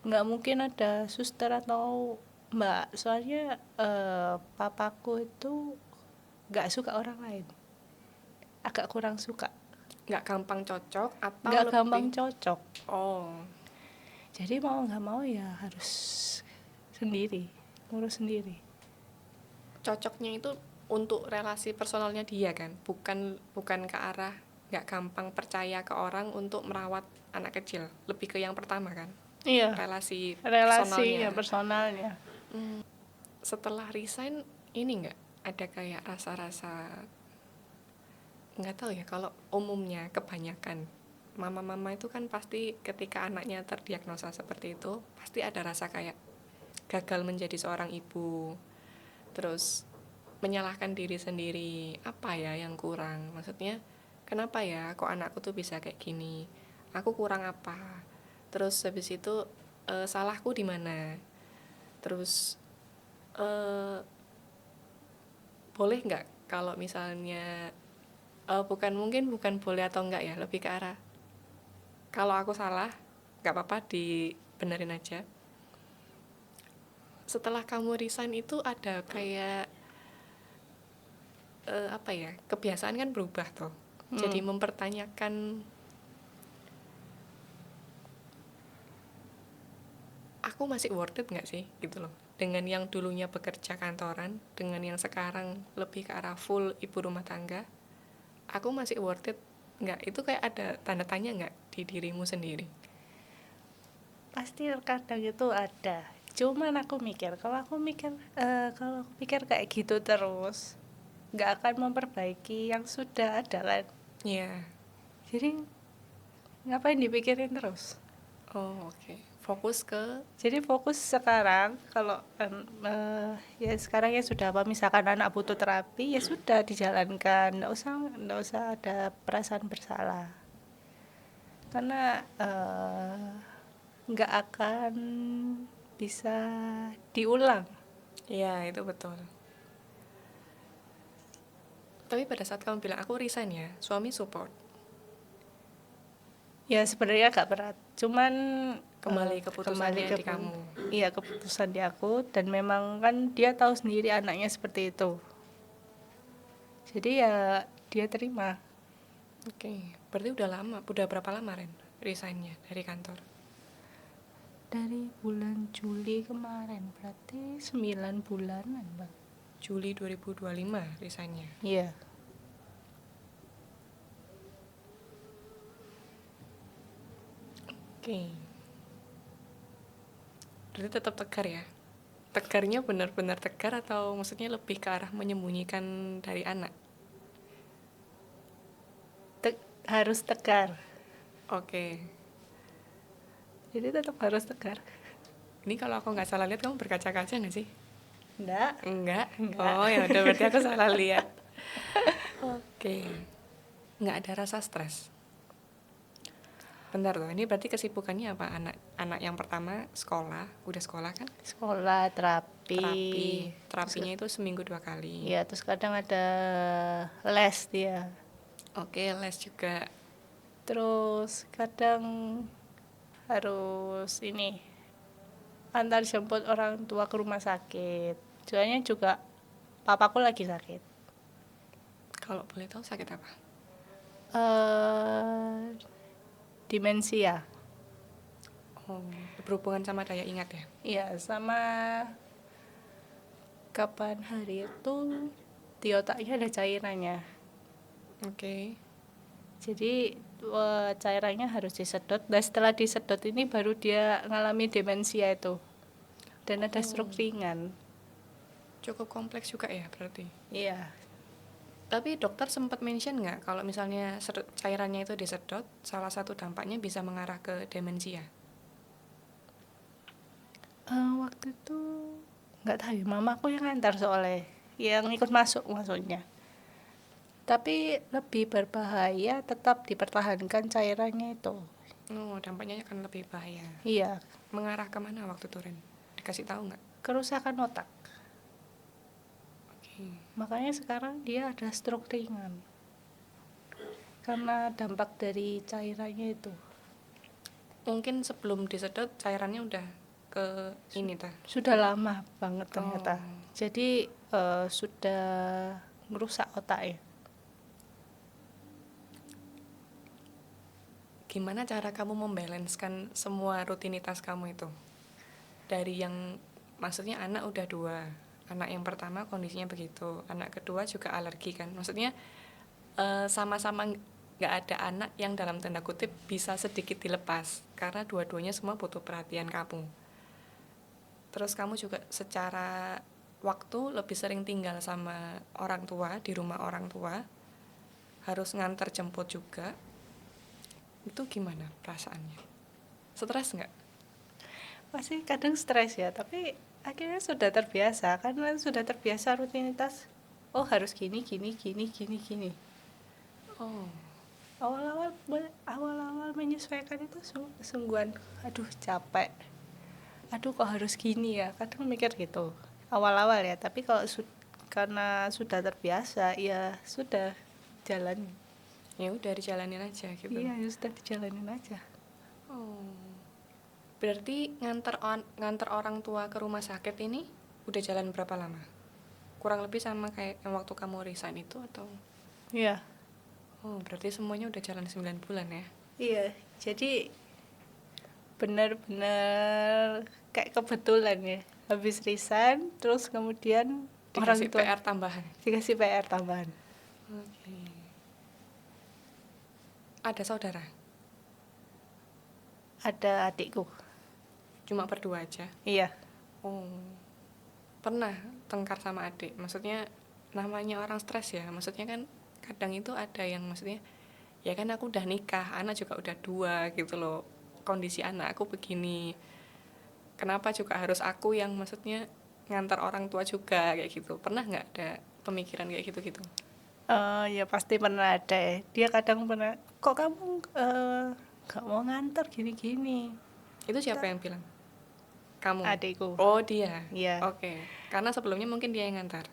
nggak mungkin ada suster atau mbak, soalnya papaku itu nggak suka orang lain, agak kurang suka, Nggak gampang cocok atau nggak lebih? gampang cocok. Oh, Jadi mau nggak mau ya harus sendiri, ngurus sendiri. cocoknya itu untuk relasi personalnya dia kan, bukan ke arah nggak gampang percaya ke orang untuk merawat anak kecil, lebih ke yang pertama kan, Iya, relasi relasinya, personalnya. personalnya. Setelah resign ini nggak ada kayak rasa-rasa, nggak tahu ya, kalau umumnya kebanyakan mama-mama itu kan pasti ketika anaknya terdiagnosa seperti itu pasti ada rasa kayak gagal menjadi seorang ibu, terus menyalahkan diri sendiri, apa ya yang kurang, maksudnya kenapa ya kok anakku tuh bisa kayak gini, aku kurang apa, terus habis itu salahku di mana, terus boleh nggak kalau misalnya bukan boleh atau enggak ya, lebih ke arah kalau aku salah nggak apa-apa dibenerin aja. Setelah kamu resign itu ada kayak apa ya, kebiasaan kan berubah tuh, jadi mempertanyakan aku masih worth it nggak sih gitu loh, dengan yang dulunya bekerja kantoran dengan yang sekarang lebih ke arah full ibu rumah tangga, aku masih worth it nggak, itu kayak ada tanda tanya nggak di dirimu sendiri? Pasti kadang itu ada. Cuman aku mikir, kalau aku pikir kayak gitu terus, nggak akan memperbaiki yang sudah ada kan. Iya. Jadi ngapain dipikirin terus? Oh, oke. Fokus ke Jadi fokus sekarang, kalau ya sekarang ya sudah apa, misalkan anak butuh terapi ya sudah dijalankan, nggak usah ada perasaan bersalah, karena nggak akan bisa diulang. ya itu betul. Tapi pada saat kamu bilang aku resign ya, suami support, Ya sebenarnya agak berat, cuman kembali kembali keputusannya ke di kamu. iya, keputusan di aku, dan memang kan dia tahu sendiri anaknya seperti itu, jadi ya dia terima. Oke, berarti udah berapa lama Ren resignnya dari kantor? Dari bulan Juli kemarin, berarti 9 bulanan, Bang. Juli 2025 resignnya. Iya. Oke, berarti tetap tegar ya? Tegarnya benar-benar tegar atau maksudnya lebih ke arah menyembunyikan dari anak? Harus tegar. Oke, Jadi tetap harus tegar. ini kalau aku nggak salah lihat kamu berkaca-kaca nggak sih? Enggak. Enggak. Enggak. Oh ya udah, berarti aku salah lihat. Oke, nggak ada rasa stres. Bentar tuh, ini berarti kesibukannya apa? Anak yang pertama sekolah, udah sekolah kan? Sekolah, terapi. Terapinya itu seminggu 2 kali. Iya, terus kadang ada les dia. Oke, les juga. Terus kadang harus ini, antar jemput orang tua ke rumah sakit. Soalnya juga papaku lagi sakit. Kalau boleh tahu sakit apa? Demensia. Oh, berhubungan sama daya ingat ya? Iya, sama kapan hari itu di otaknya ada cairannya. Oke. Jadi cairannya harus disedot. Dan setelah disedot ini baru dia ngalami demensia itu. Dan ada stroke ringan. Cukup kompleks juga ya berarti. Iya. Tapi dokter sempat mention nggak kalau misalnya cairannya itu disedot, salah satu dampaknya bisa mengarah ke demensia? Waktu itu nggak tahu ya, mamaku yang ngantar soalnya, yang ikut masuk maksudnya. Tapi lebih berbahaya tetap dipertahankan cairannya itu. Oh, dampaknya akan lebih bahaya. Iya, Mengarah kemana waktu turun? Dikasih tahu nggak? kerusakan otak. Oke. Makanya sekarang dia ada stroke ringan. Karena dampak dari cairannya itu. Mungkin sebelum disedot cairannya udah ke ini ta. Sudah lama banget ternyata. Oh. Jadi sudah merusak otak ya. Gimana cara kamu membalanskan semua rutinitas kamu itu? Dari yang maksudnya anak udah 2. Anak yang pertama kondisinya begitu, anak kedua juga alergi kan. Maksudnya sama-sama nggak ada anak yang dalam tanda kutip bisa sedikit dilepas karena dua-duanya semua butuh perhatian kamu. Terus kamu juga secara waktu lebih sering tinggal sama orang tua, di rumah orang tua, harus nganter jemput juga. Itu gimana perasaannya? Stres nggak? Masih kadang stres ya, tapi akhirnya sudah terbiasa. Karena sudah terbiasa rutinitas. Oh harus gini, gini, gini, gini, gini. Oh, Awal-awal menyesuaikan itu sungguhan. Aduh capek. Aduh kok harus gini ya. Kadang mikir gitu. Awal-awal ya, tapi kalau karena sudah terbiasa, ya sudah jalan. ya udah dijalanin aja gitu. Iya, ya sudah dijalanin aja. Oh, berarti nganter orang tua ke rumah sakit ini udah jalan berapa lama? Kurang lebih sama kayak yang waktu kamu resign itu atau? Iya. Oh, berarti semuanya udah jalan 9 bulan ya? Iya, jadi benar-benar kayak kebetulan ya. Habis resign, terus kemudian orang Dikasih tua PR tambahan? dikasih PR tambahan. Oke. Ada saudara? Ada adikku. Cuma berdua aja? Iya. Oh, pernah tengkar sama adik? Maksudnya namanya orang stres ya? Maksudnya kan kadang itu ada yang maksudnya, ya kan aku udah nikah, anak juga udah 2 gitu loh. Kondisi anak aku begini. Kenapa juga harus aku yang maksudnya ngantar orang tua juga kayak gitu? Pernah nggak ada pemikiran kayak gitu-gitu? Ya pasti pernah ada ya. Dia kadang pernah, kok kamu nggak mau nganter gini-gini. Itu siapa yang bilang? Kamu? Adikku. Oh, dia. Iya. Oke. Karena sebelumnya mungkin dia yang ngantar.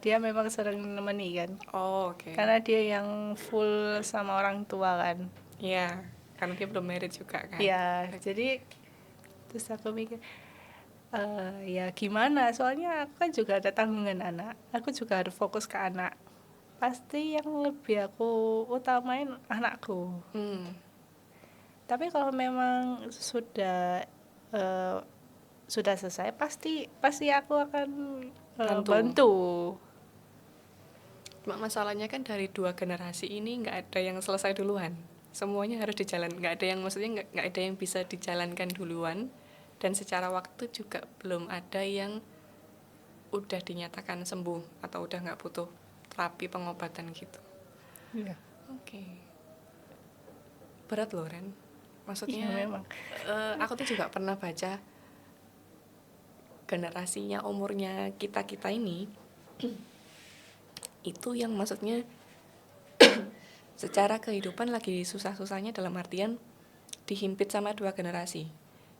Dia memang sering nemeni kan. Oh, oke. Karena dia yang full sama orang tua kan. Iya, karena dia belum married juga kan. Iya, jadi terus aku mikir, ya gimana? Soalnya aku kan juga ada tanggungan anak. Aku juga harus fokus ke anak. Pasti yang lebih aku utamain anakku. Hmm. Tapi kalau memang eh, sudah selesai, pasti aku akan bantu. Cuma masalahnya kan dari 2 generasi ini nggak ada yang selesai duluan. Semuanya harus dijalan, nggak ada yang maksudnya nggak ada yang bisa dijalankan duluan. Dan secara waktu juga belum ada yang udah dinyatakan sembuh atau udah nggak butuh terapi pengobatan gitu. Iya. Oke. Berat loh Ren. Iya Maksudnya memang. aku tuh juga pernah baca generasinya umurnya kita ini itu yang maksudnya secara kehidupan lagi susah-susahnya dalam artian dihimpit sama 2 generasi.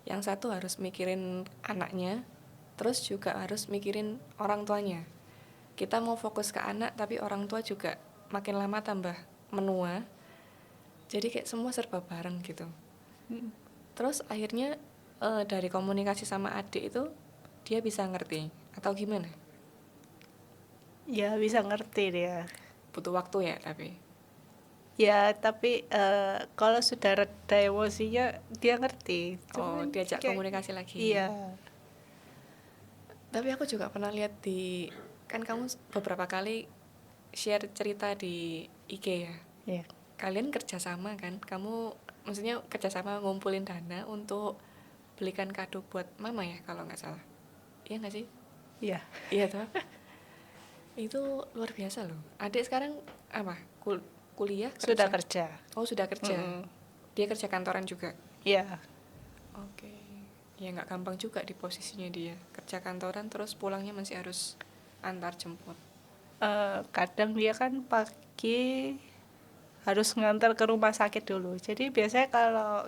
Yang satu harus mikirin anaknya, terus juga harus mikirin orang tuanya. Kita mau fokus ke anak tapi orang tua juga makin lama tambah menua. Jadi kayak semua serba bareng gitu. Terus akhirnya dari komunikasi sama adik itu dia bisa ngerti atau gimana? Ya bisa ngerti dia. Butuh waktu ya tapi. Ya tapi kalau sudah reda emosinya dia ngerti. Oh, Cuman diajak kayak, komunikasi lagi. iya. Tapi aku juga pernah lihat kan kamu beberapa kali share cerita di IG ya. Iya. Kalian kerjasama kan? Kamu maksudnya kerjasama ngumpulin dana untuk belikan kado buat mama ya kalau nggak salah. Iya nggak sih? Iya. Iya toh. Itu luar biasa loh. Adik sekarang apa? Kuliah? Sudah kerja. Oh sudah kerja. Dia kerja kantoran juga. Iya. Oke. Ya nggak gampang juga di posisinya dia. Kerja kantoran terus pulangnya masih harus antar jemput. Kadang dia kan pagi harus ngantar ke rumah sakit dulu. Jadi biasanya kalau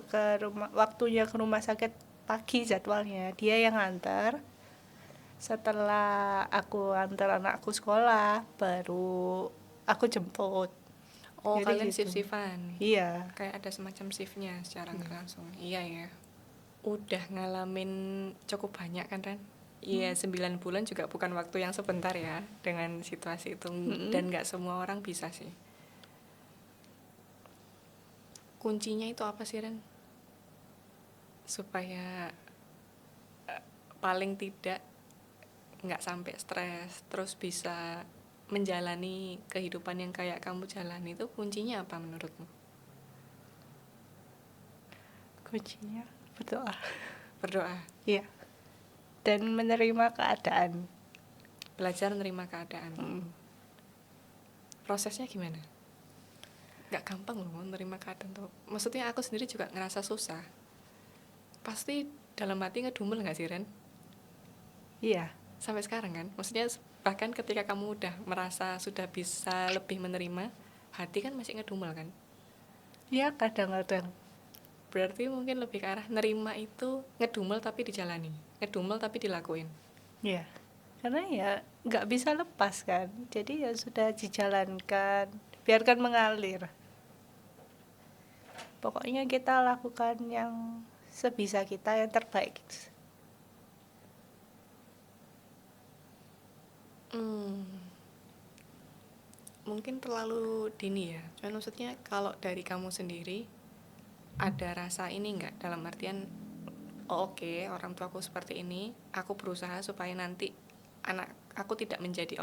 waktunya ke rumah sakit pagi jadwalnya, dia yang ngantar. Setelah aku antar anakku sekolah, baru aku jemput. Oh, Jadi kalian gitu. shift-shiftan. Iya. Kayak ada semacam shiftnya secara nggak langsung. Iya ya. Udah ngalamin cukup banyak kan, Ren? Iya, 9 bulan juga bukan waktu yang sebentar ya dengan situasi itu. Dan nggak semua orang bisa sih. Kuncinya itu apa sih, Ren? Supaya paling tidak nggak sampai stres, terus bisa menjalani kehidupan yang kayak kamu jalani itu kuncinya apa menurutmu? Kuncinya berdoa. Berdoa, Iya. Dan menerima keadaan. belajar menerima keadaan. Mm. Prosesnya gimana? Nggak gampang loh menerima keadaan tuh. Maksudnya aku sendiri juga ngerasa susah. Pasti dalam hati ngedumel nggak sih, Ren? Iya. Sampai sekarang kan? Maksudnya bahkan ketika kamu udah merasa sudah bisa lebih menerima, hati kan masih ngedumel kan? Iya, kadang-kadang. Berarti mungkin lebih ke arah nerima itu ngedumel tapi dijalani, ngedumel tapi dilakuin. Iya. Karena ya nggak bisa lepas kan. Jadi ya sudah dijalankan, biarkan mengalir. Pokoknya kita lakukan yang sebisa kita, yang terbaik. Mungkin terlalu dini ya. Cuman maksudnya kalau dari kamu sendiri ada rasa ini nggak, dalam artian oh oke, orang tuaku seperti ini, aku berusaha supaya nanti anak aku tidak menjadi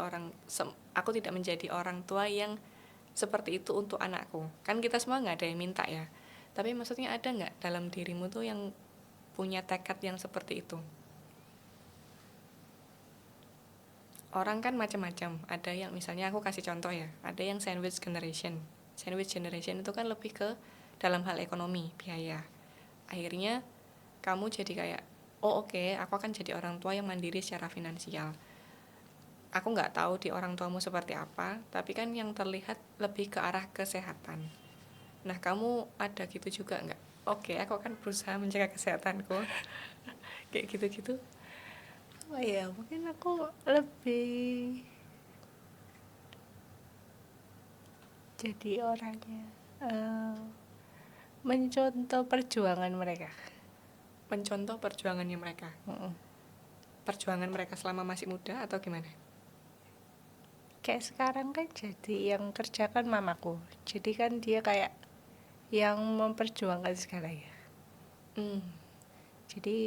aku tidak menjadi orang tua yang seperti itu untuk anakku. Kan kita semua nggak ada yang minta ya. Tapi maksudnya ada nggak dalam dirimu tuh yang punya tekad yang seperti itu? Orang kan macam-macam. Ada yang misalnya aku kasih contoh ya, ada yang sandwich generation. Sandwich generation itu kan lebih ke dalam hal ekonomi, biaya. Akhirnya kamu jadi kayak, oh oke, aku akan jadi orang tua yang mandiri secara finansial. Aku nggak tahu di orang tuamu seperti apa, tapi kan yang terlihat lebih ke arah kesehatan. Nah, kamu ada gitu juga nggak? Oke, aku akan berusaha menjaga kesehatanku. Kayak gitu-gitu. Oh ya, mungkin aku lebih jadi orangnya mencontoh perjuangan mereka. Mencontoh perjuangannya mereka. Perjuangan mereka selama masih muda atau gimana? Kayak sekarang kan jadi yang kerjakan mamaku. Jadi kan dia kayak yang memperjuangkan segalanya. Jadi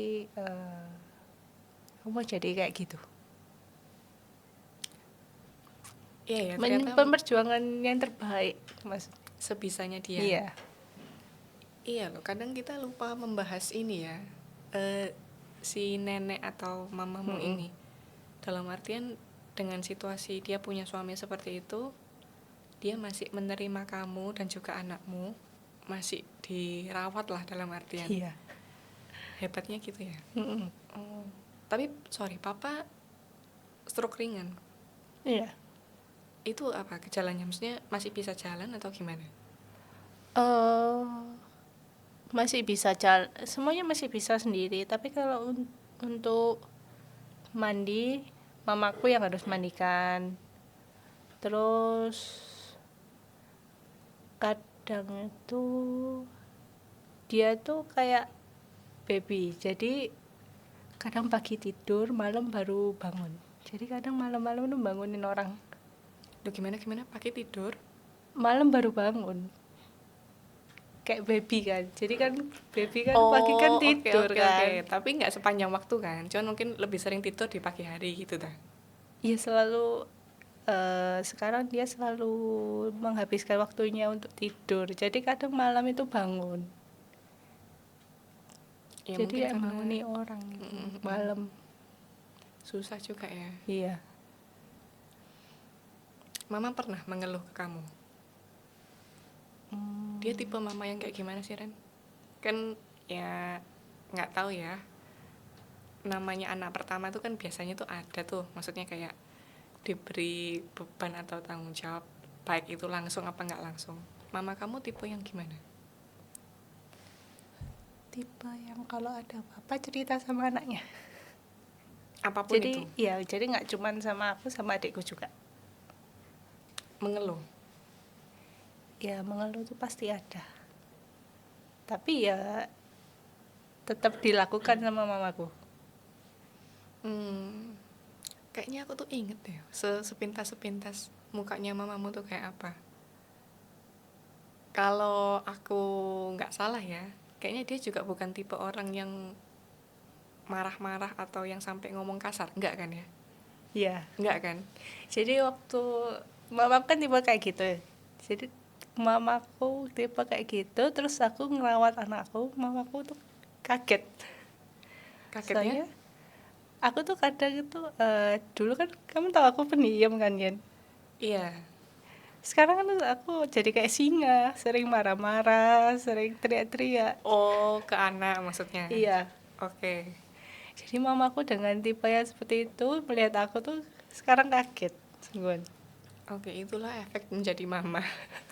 aku mau jadi kayak gitu. Iya ya, ternyata Memperjuangkan yang terbaik, Mas. sebisanya dia. Iya. Iya loh, kadang kita lupa membahas ini ya. Si nenek atau mamamu ini. Dalam artian dengan situasi dia punya suami seperti itu, dia masih menerima kamu dan juga anakmu, masih dirawat lah dalam artian. Iya. Hebatnya gitu ya. Tapi sorry, papa stroke ringan. Iya. Itu apa gejalanya? Maksudnya masih bisa jalan atau gimana? Masih bisa jalan, semuanya masih bisa sendiri. Tapi kalau untuk mandi, mamaku yang harus mandikan. Terus kadang itu dia tuh kayak baby, jadi kadang pagi tidur, malam baru bangun. Jadi kadang malam-malam tuh bangunin orang. Duh, gimana pakai tidur? Malam baru bangun. Kayak baby kan. Jadi kan baby kan pagi kan tidur kan. Oke. Tapi nggak sepanjang waktu kan? Cuman mungkin lebih sering tidur di pagi hari gitu dah. Iya selalu sekarang dia selalu menghabiskan waktunya untuk tidur. Jadi kadang malam itu bangun. Ya, Jadi mungkin yang karena bangunin orang malam. susah juga ya. Iya. Mama pernah mengeluh ke kamu? Dia tipe mama yang kayak gimana sih, Ren? Kan ya nggak tahu ya. namanya anak pertama tuh kan biasanya tuh ada tuh, maksudnya kayak diberi beban atau tanggung jawab, baik itu langsung apa nggak langsung. Mama kamu tipe yang gimana? Tipe yang kalau ada apa-apa cerita sama anaknya. Apapun Jadi itu, ya, jadi nggak cuman sama aku, sama adikku juga. mengeluh. Ya mengeluh tuh pasti ada. Tapi ya tetap dilakukan sama mamaku. Kayaknya aku tuh inget deh, sepintas-sepintas mukanya mamamu tuh kayak apa. Kalau aku nggak salah ya, kayaknya dia juga bukan tipe orang yang marah-marah atau yang sampai ngomong kasar, enggak kan ya? Iya. Enggak kan? Jadi waktu mamaku kan tipe kayak gitu. Jadi mamaku tipe kayak gitu, terus aku ngerawat anakku, mamaku tuh kaget. Kagetnya? Soalnya aku tuh kadang itu dulu kan kamu tahu aku pendiam kan Yen. Iya. Sekarang kan aku jadi kayak singa, sering marah-marah, sering teriak-teriak. Oh, ke anak maksudnya. Iya. Oke. Jadi mamaku dengan tipe yang seperti itu melihat aku tuh sekarang kaget. Sungguhan. Oke, itulah efek menjadi mama.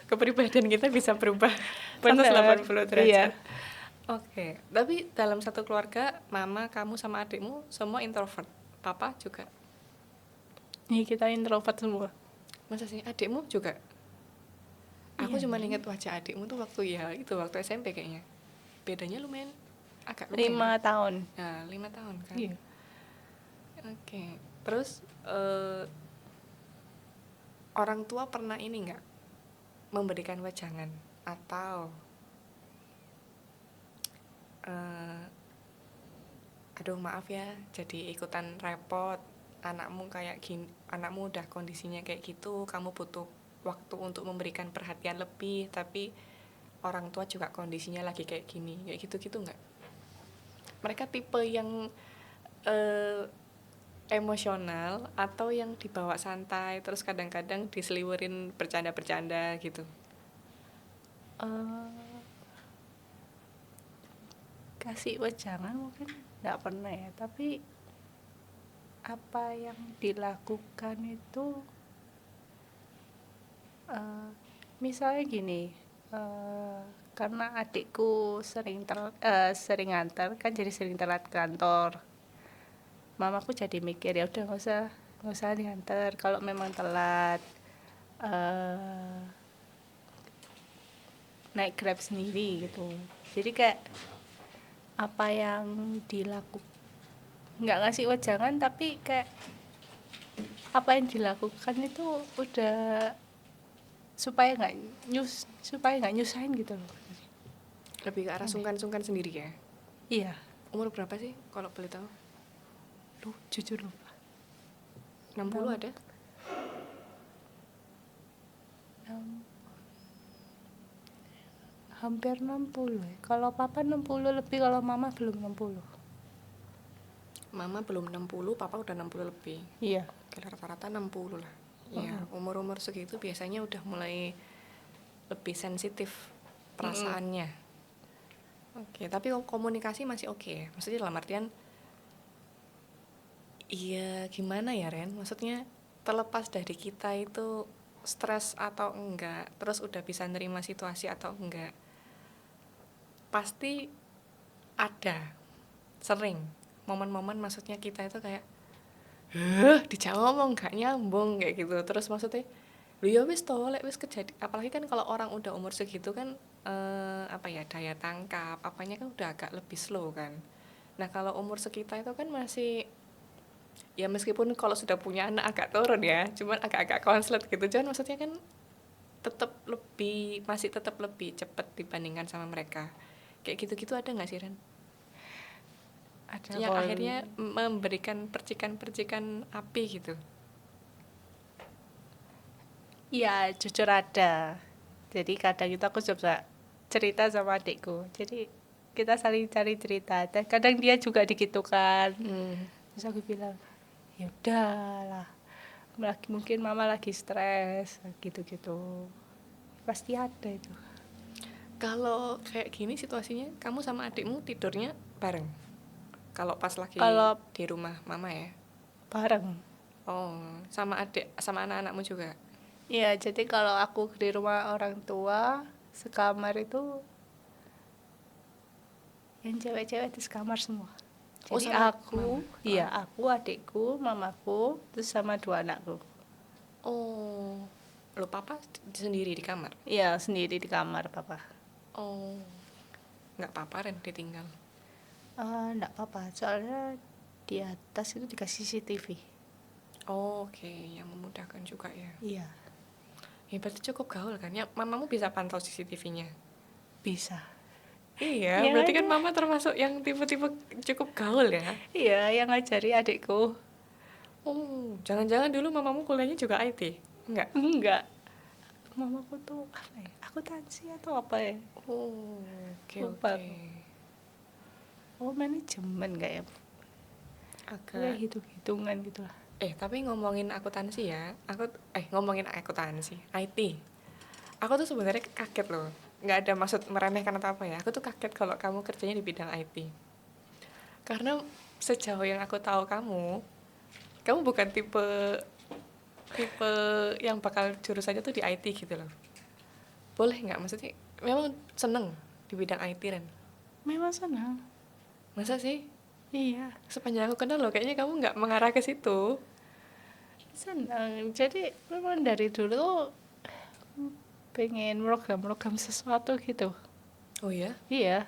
Kepribadian kita bisa berubah Bener. 180 Iya. derajat. Oke, tapi dalam satu keluarga, mama, kamu sama adikmu semua introvert. Papa juga. Nih kita introvert semua. Masa sih adikmu juga? Aku Iya cuma nih. ingat wajah adikmu tuh waktu SMP kayaknya. Bedanya lumayan, agak lumayan 5 kan? tahun. Nah, 5 tahun kan? Iya. Oke, terus orang tua pernah ini nggak memberikan wejangan atau aduh maaf ya jadi ikutan repot, anakmu kayak gini, anakmu udah kondisinya kayak gitu, kamu butuh waktu untuk memberikan perhatian lebih, tapi orang tua juga kondisinya lagi kayak gini, kayak gitu-gitu nggak? Mereka tipe yang eh, emosional atau yang dibawa santai terus kadang-kadang diseliwerin bercanda-bercanda gitu? Eh, kasih wejangan mungkin nggak pernah ya, tapi apa yang dilakukan itu eh, misalnya gini, eh, karena adikku sering nganter kan, jadi sering telat kantor. Mamaku jadi mikir ya udah nggak usah diantar kalau memang telat, eh, naik Grab sendiri gitu. Jadi kayak apa yang dilakukan, nggak ngasih wejangan, tapi kayak apa yang dilakukan itu udah supaya nggak nyusahin gitu loh. Lebih ke arah sungkan-sungkan sendiri ya? Iya. Umur berapa sih kalau boleh tahu? Duh, jujur lupa. 60 ada? Hampir 60 ya. Kalau papa 60 lebih, kalau mama belum 60. Mama belum 60, papa udah 60 lebih. Iya. Oke, rata-rata 60 lah. Iya, umur-umur segitu biasanya udah mulai lebih sensitif perasaannya. Oke, tapi komunikasi masih oke ya? Maksudnya dalam artian, iya gimana ya Ren? Maksudnya terlepas dari kita itu stres atau enggak, terus udah bisa nerima situasi atau enggak, pasti ada, sering, momen-momen maksudnya kita itu kayak dijak ngomong gak nyambung kayak gitu, terus maksudnya lu ya wis tolek wis kejadi, apalagi kan kalau orang udah umur segitu kan apa ya, daya tangkap apanya kan udah agak lebih slow kan. Nah kalau umur sekitar itu kan masih, ya meskipun kalau sudah punya anak agak turun ya, cuman agak-agak konslet gitu, cuman maksudnya kan masih tetap lebih cepat dibandingkan sama mereka, kayak gitu-gitu ada nggak sih Ren? Ada Yang akhirnya memberikan percikan-percikan api gitu. Iya, jujur ada. Jadi kadang itu aku coba cerita sama adikku. Jadi kita saling cari cerita. Dan kadang dia juga digitukan. Terus aku bilang, ya udahlah. Mungkin mama lagi stres, gitu-gitu. Pasti ada itu. Kalau kayak gini situasinya, kamu sama adikmu tidurnya bareng? Kalau pas lagi Kalau di rumah mama ya? bareng. Oh, sama adik, sama anak-anakmu juga? Iya, jadi kalau aku di rumah orang tua, sekamar itu yang cewek-cewek di sekamar semua. Oh, Jadi sama mama? iya, aku, adikku, mamaku, terus sama dua anakku. Oh, lo papa sendiri di kamar? Iya, sendiri di kamar, papa. Oh, nggak apa-apa Ren ditinggal. Enggak apa-apa, soalnya di atas itu dikasih CCTV. Oh, oke, yang memudahkan juga ya. Iya, Ya berarti cukup gaul kan? Ya, mamamu bisa pantau CCTV-nya? bisa. Iya, Iya berarti kan kan ya? mama termasuk yang tipe-tipe cukup gaul ya? Iya, yang ngajari adikku. Oh, jangan-jangan dulu mamamu kuliahnya juga IT? Enggak? Enggak. Mamaku tuh apa ya? Akuntansi atau apa ya? Oh, oke Lupa oke. aku. Oh, manajemen kayak. Kayak Agak hitung-hitungan gitu lah. tapi ngomongin akuntansi ya. Ngomongin akuntansi, IT. Aku tuh sebenarnya kaget loh. Nggak ada maksud meremehkan atau apa ya. Aku tuh kaget kalau kamu kerjanya di bidang IT. Karena sejauh yang aku tahu kamu bukan tipe tipe yang bakal jurusannya tuh di IT gitu loh. Boleh nggak? Maksudnya memang seneng di bidang IT Ren? Memang senang. Masa sih? Iya, Sepanjang aku kenal loh, kayaknya kamu nggak mengarah ke situ. senang. Jadi memang dari dulu pengen program-program sesuatu gitu. Oh ya? Iya,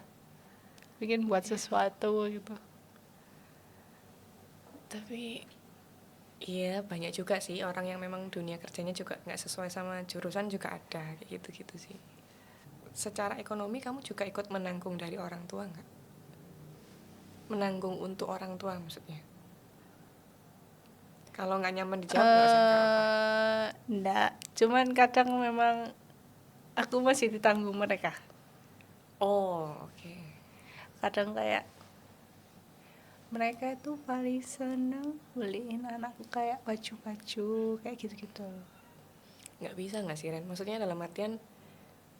pengen buat sesuatu gitu. Tapi iya banyak juga sih orang yang memang dunia kerjanya juga nggak sesuai sama jurusan juga ada kayak gitu-gitu sih. Secara ekonomi kamu juga ikut menanggung dari orang tua nggak? Menanggung untuk orang tua maksudnya. Kalau nggak nyaman dijawab nggak usah nggak apa. Enggak, cuman kadang memang aku masih ditanggung mereka. Oh oke. Kadang kayak mereka itu paling seneng beliin anakku kayak baju-baju kayak gitu-gitu. Nggak bisa nggak sih Ren? Maksudnya dalam artian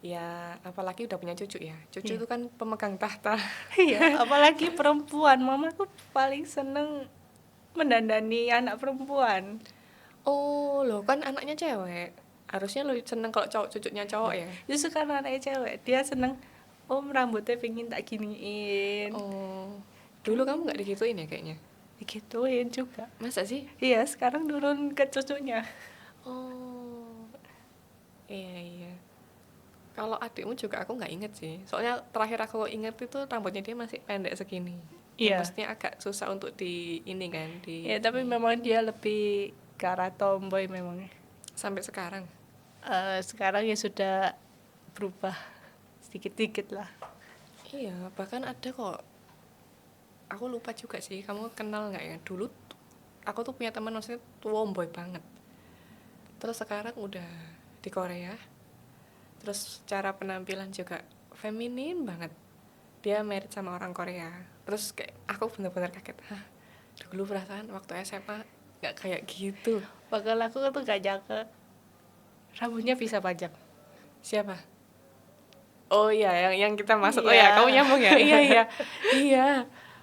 ya apalagi udah punya cucu ya. Cucu Iya. itu kan pemegang tahta. Iya, apalagi perempuan. Mamaku paling seneng mendandani anak perempuan. Oh loh kan anaknya cewek. Harusnya lo seneng kalau cowok cucunya cowok ya. Justru karena anaknya cewek, dia seneng, om rambutnya pengen tak giniin. Oh dulu kamu nggak digituin ya kayaknya. Digituin juga. Masa sih? Iya, sekarang turun ke cucunya. Oh iya iya. Kalau adikmu juga aku nggak inget sih. Soalnya terakhir aku inget itu rambutnya dia masih pendek segini. Yang Iya. pastinya agak susah untuk di ini kan di Ya, tapi memang dia lebih ke arah tomboy memang. sampai sekarang. Sekarang ya sudah berubah sedikit-sedikit lah. Iya, bahkan ada kok. Aku lupa juga sih, kamu kenal nggak ya? Dulu aku tuh punya teman maksudnya tomboy banget. Terus sekarang udah di Korea. Terus cara penampilan juga feminin banget. Dia married sama orang Korea. Terus kayak aku bener-bener kaget. Hah, dulu perasaan waktu SMA nggak kayak gitu. Bakal aku tuh gak nyangka rambutnya bisa panjang. Siapa? Oh iya, yang kita masuk. Oh ya, Iya. kamu nyambung ya? Iya, iya. Iya.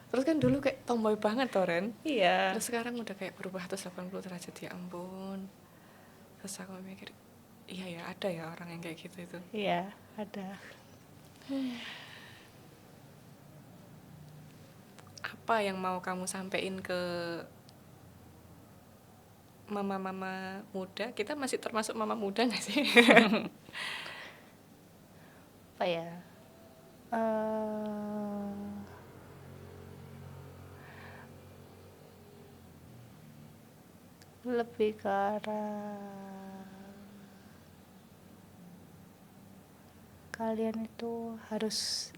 Terus kan dulu kayak tomboy banget tuh, Ren. Iya. Terus sekarang udah kayak berubah 180 derajat, ya ampun. Terus aku mikir, iya ya, ada ya orang yang kayak gitu itu. Iya, ada. Apa yang mau kamu sampein ke mama-mama muda? Kita masih termasuk mama muda nggak sih? Apa ya? Eh, lebih ke arah kalian itu harus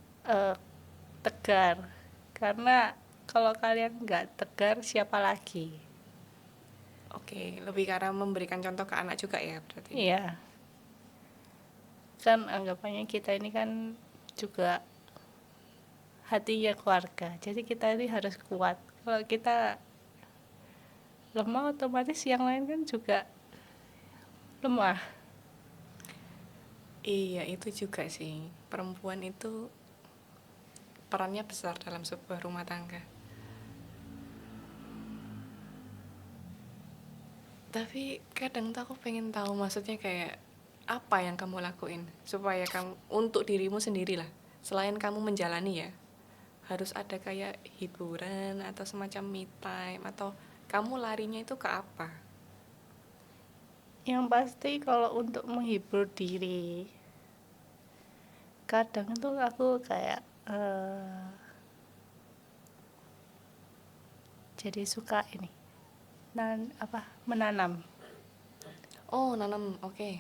tegar, karena kalau kalian nggak tegar siapa lagi. Oke, lebih karena memberikan contoh ke anak juga ya berarti. Iya, kan anggapannya kita ini kan juga hatinya keluarga, jadi kita ini harus kuat. Kalau kita lemah, otomatis yang lain kan juga lemah. Iya, itu juga sih. Perempuan itu perannya besar dalam sebuah rumah tangga. Tapi kadang tuh aku pengen tahu maksudnya kayak apa yang kamu lakuin supaya kamu untuk dirimu sendiri lah. Selain kamu menjalani ya, harus ada kayak hiburan atau semacam me time atau kamu larinya itu ke apa? Yang pasti kalau untuk menghibur diri, kadang tuh aku kayak jadi suka ini menanam. Oh, nanam, oke.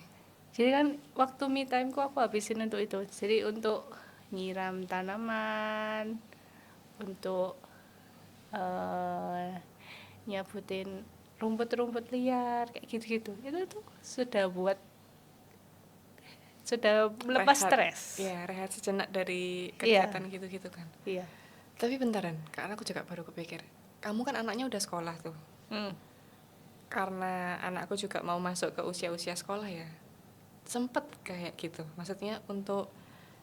Jadi kan waktu me time ku aku habisin untuk itu. Jadi untuk nyiram tanaman, untuk nyabutin rumput-rumput liar kayak gitu-gitu. Itu tuh sudah melepas Rehat, stres. ya rehat sejenak dari Iya, kegiatan gitu-gitu kan. iya. Tapi bentaran, karena aku juga baru kepikir. Kamu kan anaknya udah sekolah tuh. Hmm. Karena anakku juga mau masuk ke usia-usia sekolah ya. Sempet kayak gitu. Maksudnya untuk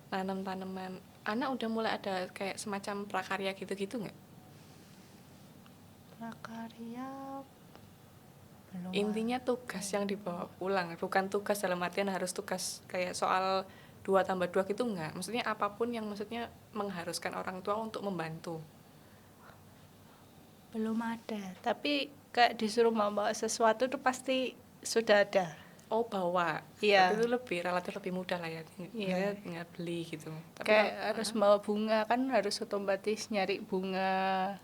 nanam tanaman. Anak udah mulai ada kayak semacam prakarya gitu-gitu nggak? Prakarya belum. Intinya tugas yang dibawa pulang, bukan tugas dalam artian harus tugas kayak soal 2 tambah 2 gitu nggak. Maksudnya apapun yang maksudnya mengharuskan orang tua untuk membantu. Belum ada. Tapi kayak disuruh membawa sesuatu tuh pasti sudah ada. Oh bawa, berarti Iya. itu relatif lebih mudah lah ya. Maksudnya Iya. tinggal beli gitu. Tapi Kayak kalau harus bawa bunga kan harus otomatis nyari bunga.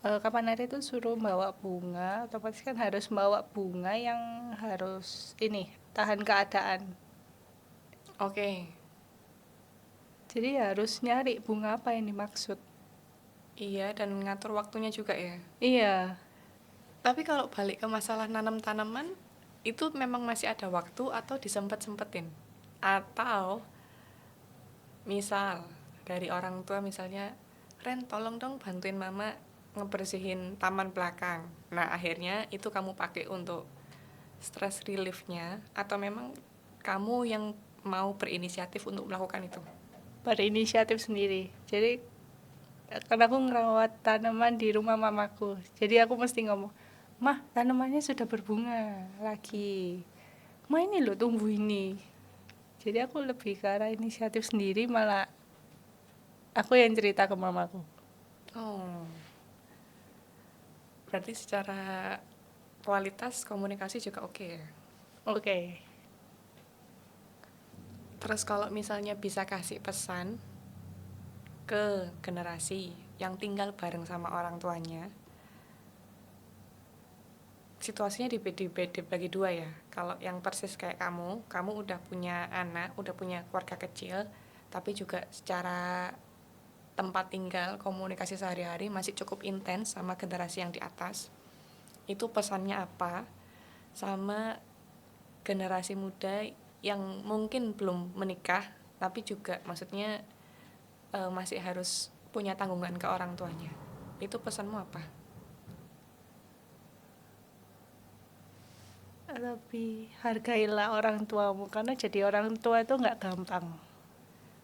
Kapan hari itu suruh bawa bunga, otomatis kan harus bawa bunga yang harus ini tahan keadaan. oke, Jadi harus nyari bunga apa yang dimaksud. iya dan ngatur waktunya juga ya. Iya, Tapi kalau balik ke masalah nanam tanaman, itu memang masih ada waktu atau disempet-sempetin? Atau misal dari orang tua misalnya, Ren tolong dong bantuin mama ngebersihin taman belakang. Nah akhirnya itu kamu pakai untuk stress reliefnya atau memang kamu yang mau berinisiatif untuk melakukan itu? berinisiatif sendiri. Jadi karena aku ngerawat tanaman di rumah mamaku. Jadi aku mesti ngomong, "Mah, tanamannya sudah berbunga lagi. Mah ini loh tumbuh ini." Jadi aku lebih ke arah inisiatif sendiri, malah aku yang cerita ke mamaku. Oh, berarti secara kualitas komunikasi juga oke ya? Oke. Terus kalau misalnya bisa kasih pesan ke generasi yang tinggal bareng sama orang tuanya, situasinya dibagi dua ya. Kalau yang persis kayak kamu udah punya anak, udah punya keluarga kecil, tapi juga secara tempat tinggal, komunikasi sehari-hari masih cukup intens sama generasi yang di atas. Itu pesannya apa? Sama generasi muda yang mungkin belum menikah, tapi juga maksudnya masih harus punya tanggungan ke orang tuanya. Itu pesanmu apa? Lebih hargailah orang tuamu, karena jadi orang tua itu nggak gampang.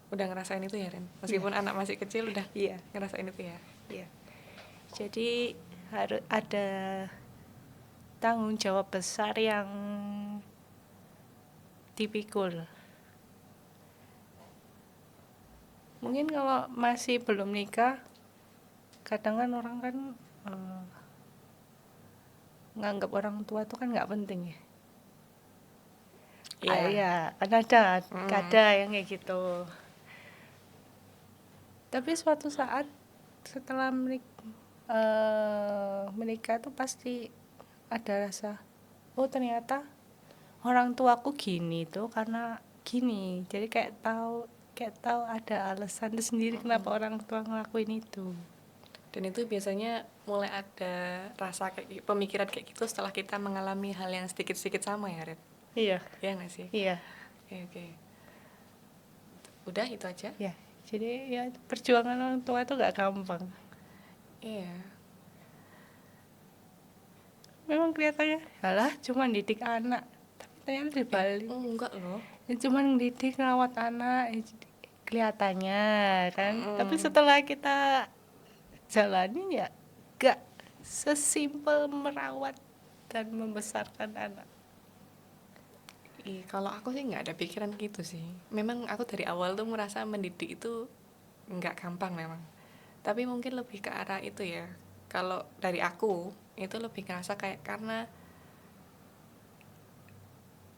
Udah ngerasain itu ya, Ren? Meskipun anak masih kecil udah Iya, ngerasain itu ya. iya. Jadi harus ada tanggung jawab besar yang dipikul. Mungkin kalau masih belum nikah, kadang kan orang kan nganggap orang tua itu kan nggak penting ya. Iya. Iya, kan ada yang kayak gitu. Tapi suatu saat setelah menikah tuh pasti ada rasa, oh ternyata orang tuaku gini tuh karena gini. Jadi kayak tahu ada alasan sendiri kenapa orang tua ngelakuin itu. Dan itu biasanya mulai ada rasa kayak pemikiran kayak gitu setelah kita mengalami hal yang sedikit-sedikit sama ya, Ren? Iya, Iya nggak sih? iya, Oke. Udah itu aja? iya. Jadi ya perjuangan orang tua itu gak gampang. Iya. Memang kelihatannya, alah cuma didik anak. Tapi ternyata dibalik. Enggak loh. Ya, cuma didik ngerawat anak, ya, kelihatannya kan. Tapi setelah kita jalanin ya gak sesimpel merawat dan membesarkan anak? Kalau aku sih nggak ada pikiran gitu sih. Memang aku dari awal tuh merasa mendidik itu nggak gampang memang. Tapi mungkin lebih ke arah itu ya. Kalau dari aku itu lebih ngerasa kayak karena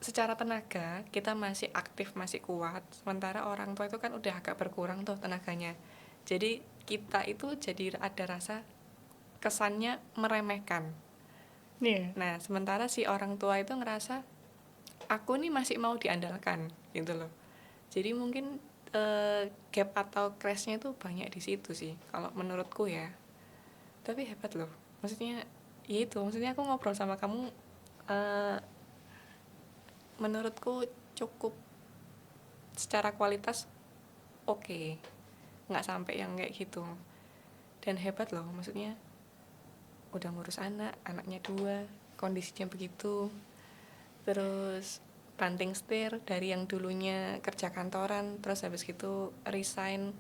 secara tenaga kita masih aktif, masih kuat. Sementara orang tua itu kan udah agak berkurang tuh tenaganya. Jadi kita itu jadi ada rasa kesannya meremehkan. Iya. Nah, sementara si orang tua itu ngerasa aku nih masih mau diandalkan gitu loh. Jadi mungkin gap atau crashnya itu banyak di situ sih kalau menurutku ya. Tapi hebat loh, maksudnya ya itu, maksudnya aku ngobrol sama kamu eh, menurutku cukup secara kualitas oke, nggak sampai yang kayak gitu. Dan hebat loh, maksudnya udah ngurus anak, anaknya 2, kondisinya begitu. Terus banting setir dari yang dulunya kerja kantoran terus habis gitu resign,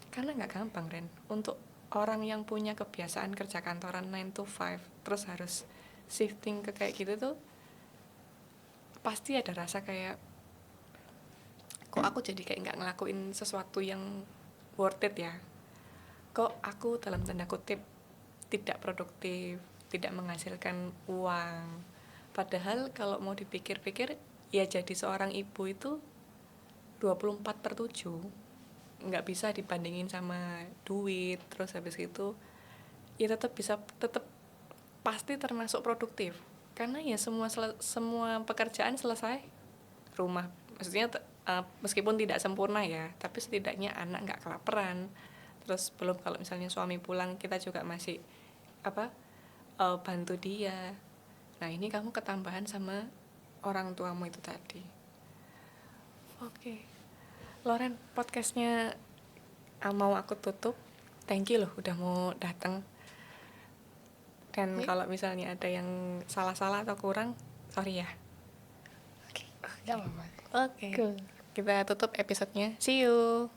karena nggak gampang Ren untuk orang yang punya kebiasaan kerja kantoran 9 to 5 terus harus shifting ke kayak gitu tuh pasti ada rasa kayak kok aku jadi kayak nggak ngelakuin sesuatu yang worth it ya, kok aku dalam tanda kutip tidak produktif, tidak menghasilkan uang. Padahal kalau mau dipikir-pikir, ya jadi seorang ibu itu 24/7. Nggak bisa dibandingin sama duit, terus habis itu ya tetap pasti termasuk produktif. Karena ya semua pekerjaan selesai, rumah maksudnya meskipun tidak sempurna ya, tapi setidaknya anak nggak kelaparan. Terus belum kalau misalnya suami pulang kita juga masih apa bantu dia. Nah ini kamu ketambahan sama orang tuamu itu tadi. Oke, Loren, podcastnya mau aku tutup. Thank you loh udah mau datang. Dan kalau misalnya ada yang salah-salah atau kurang, sorry ya. Nggak apa-apa. Oke. Kita tutup episodenya. See you.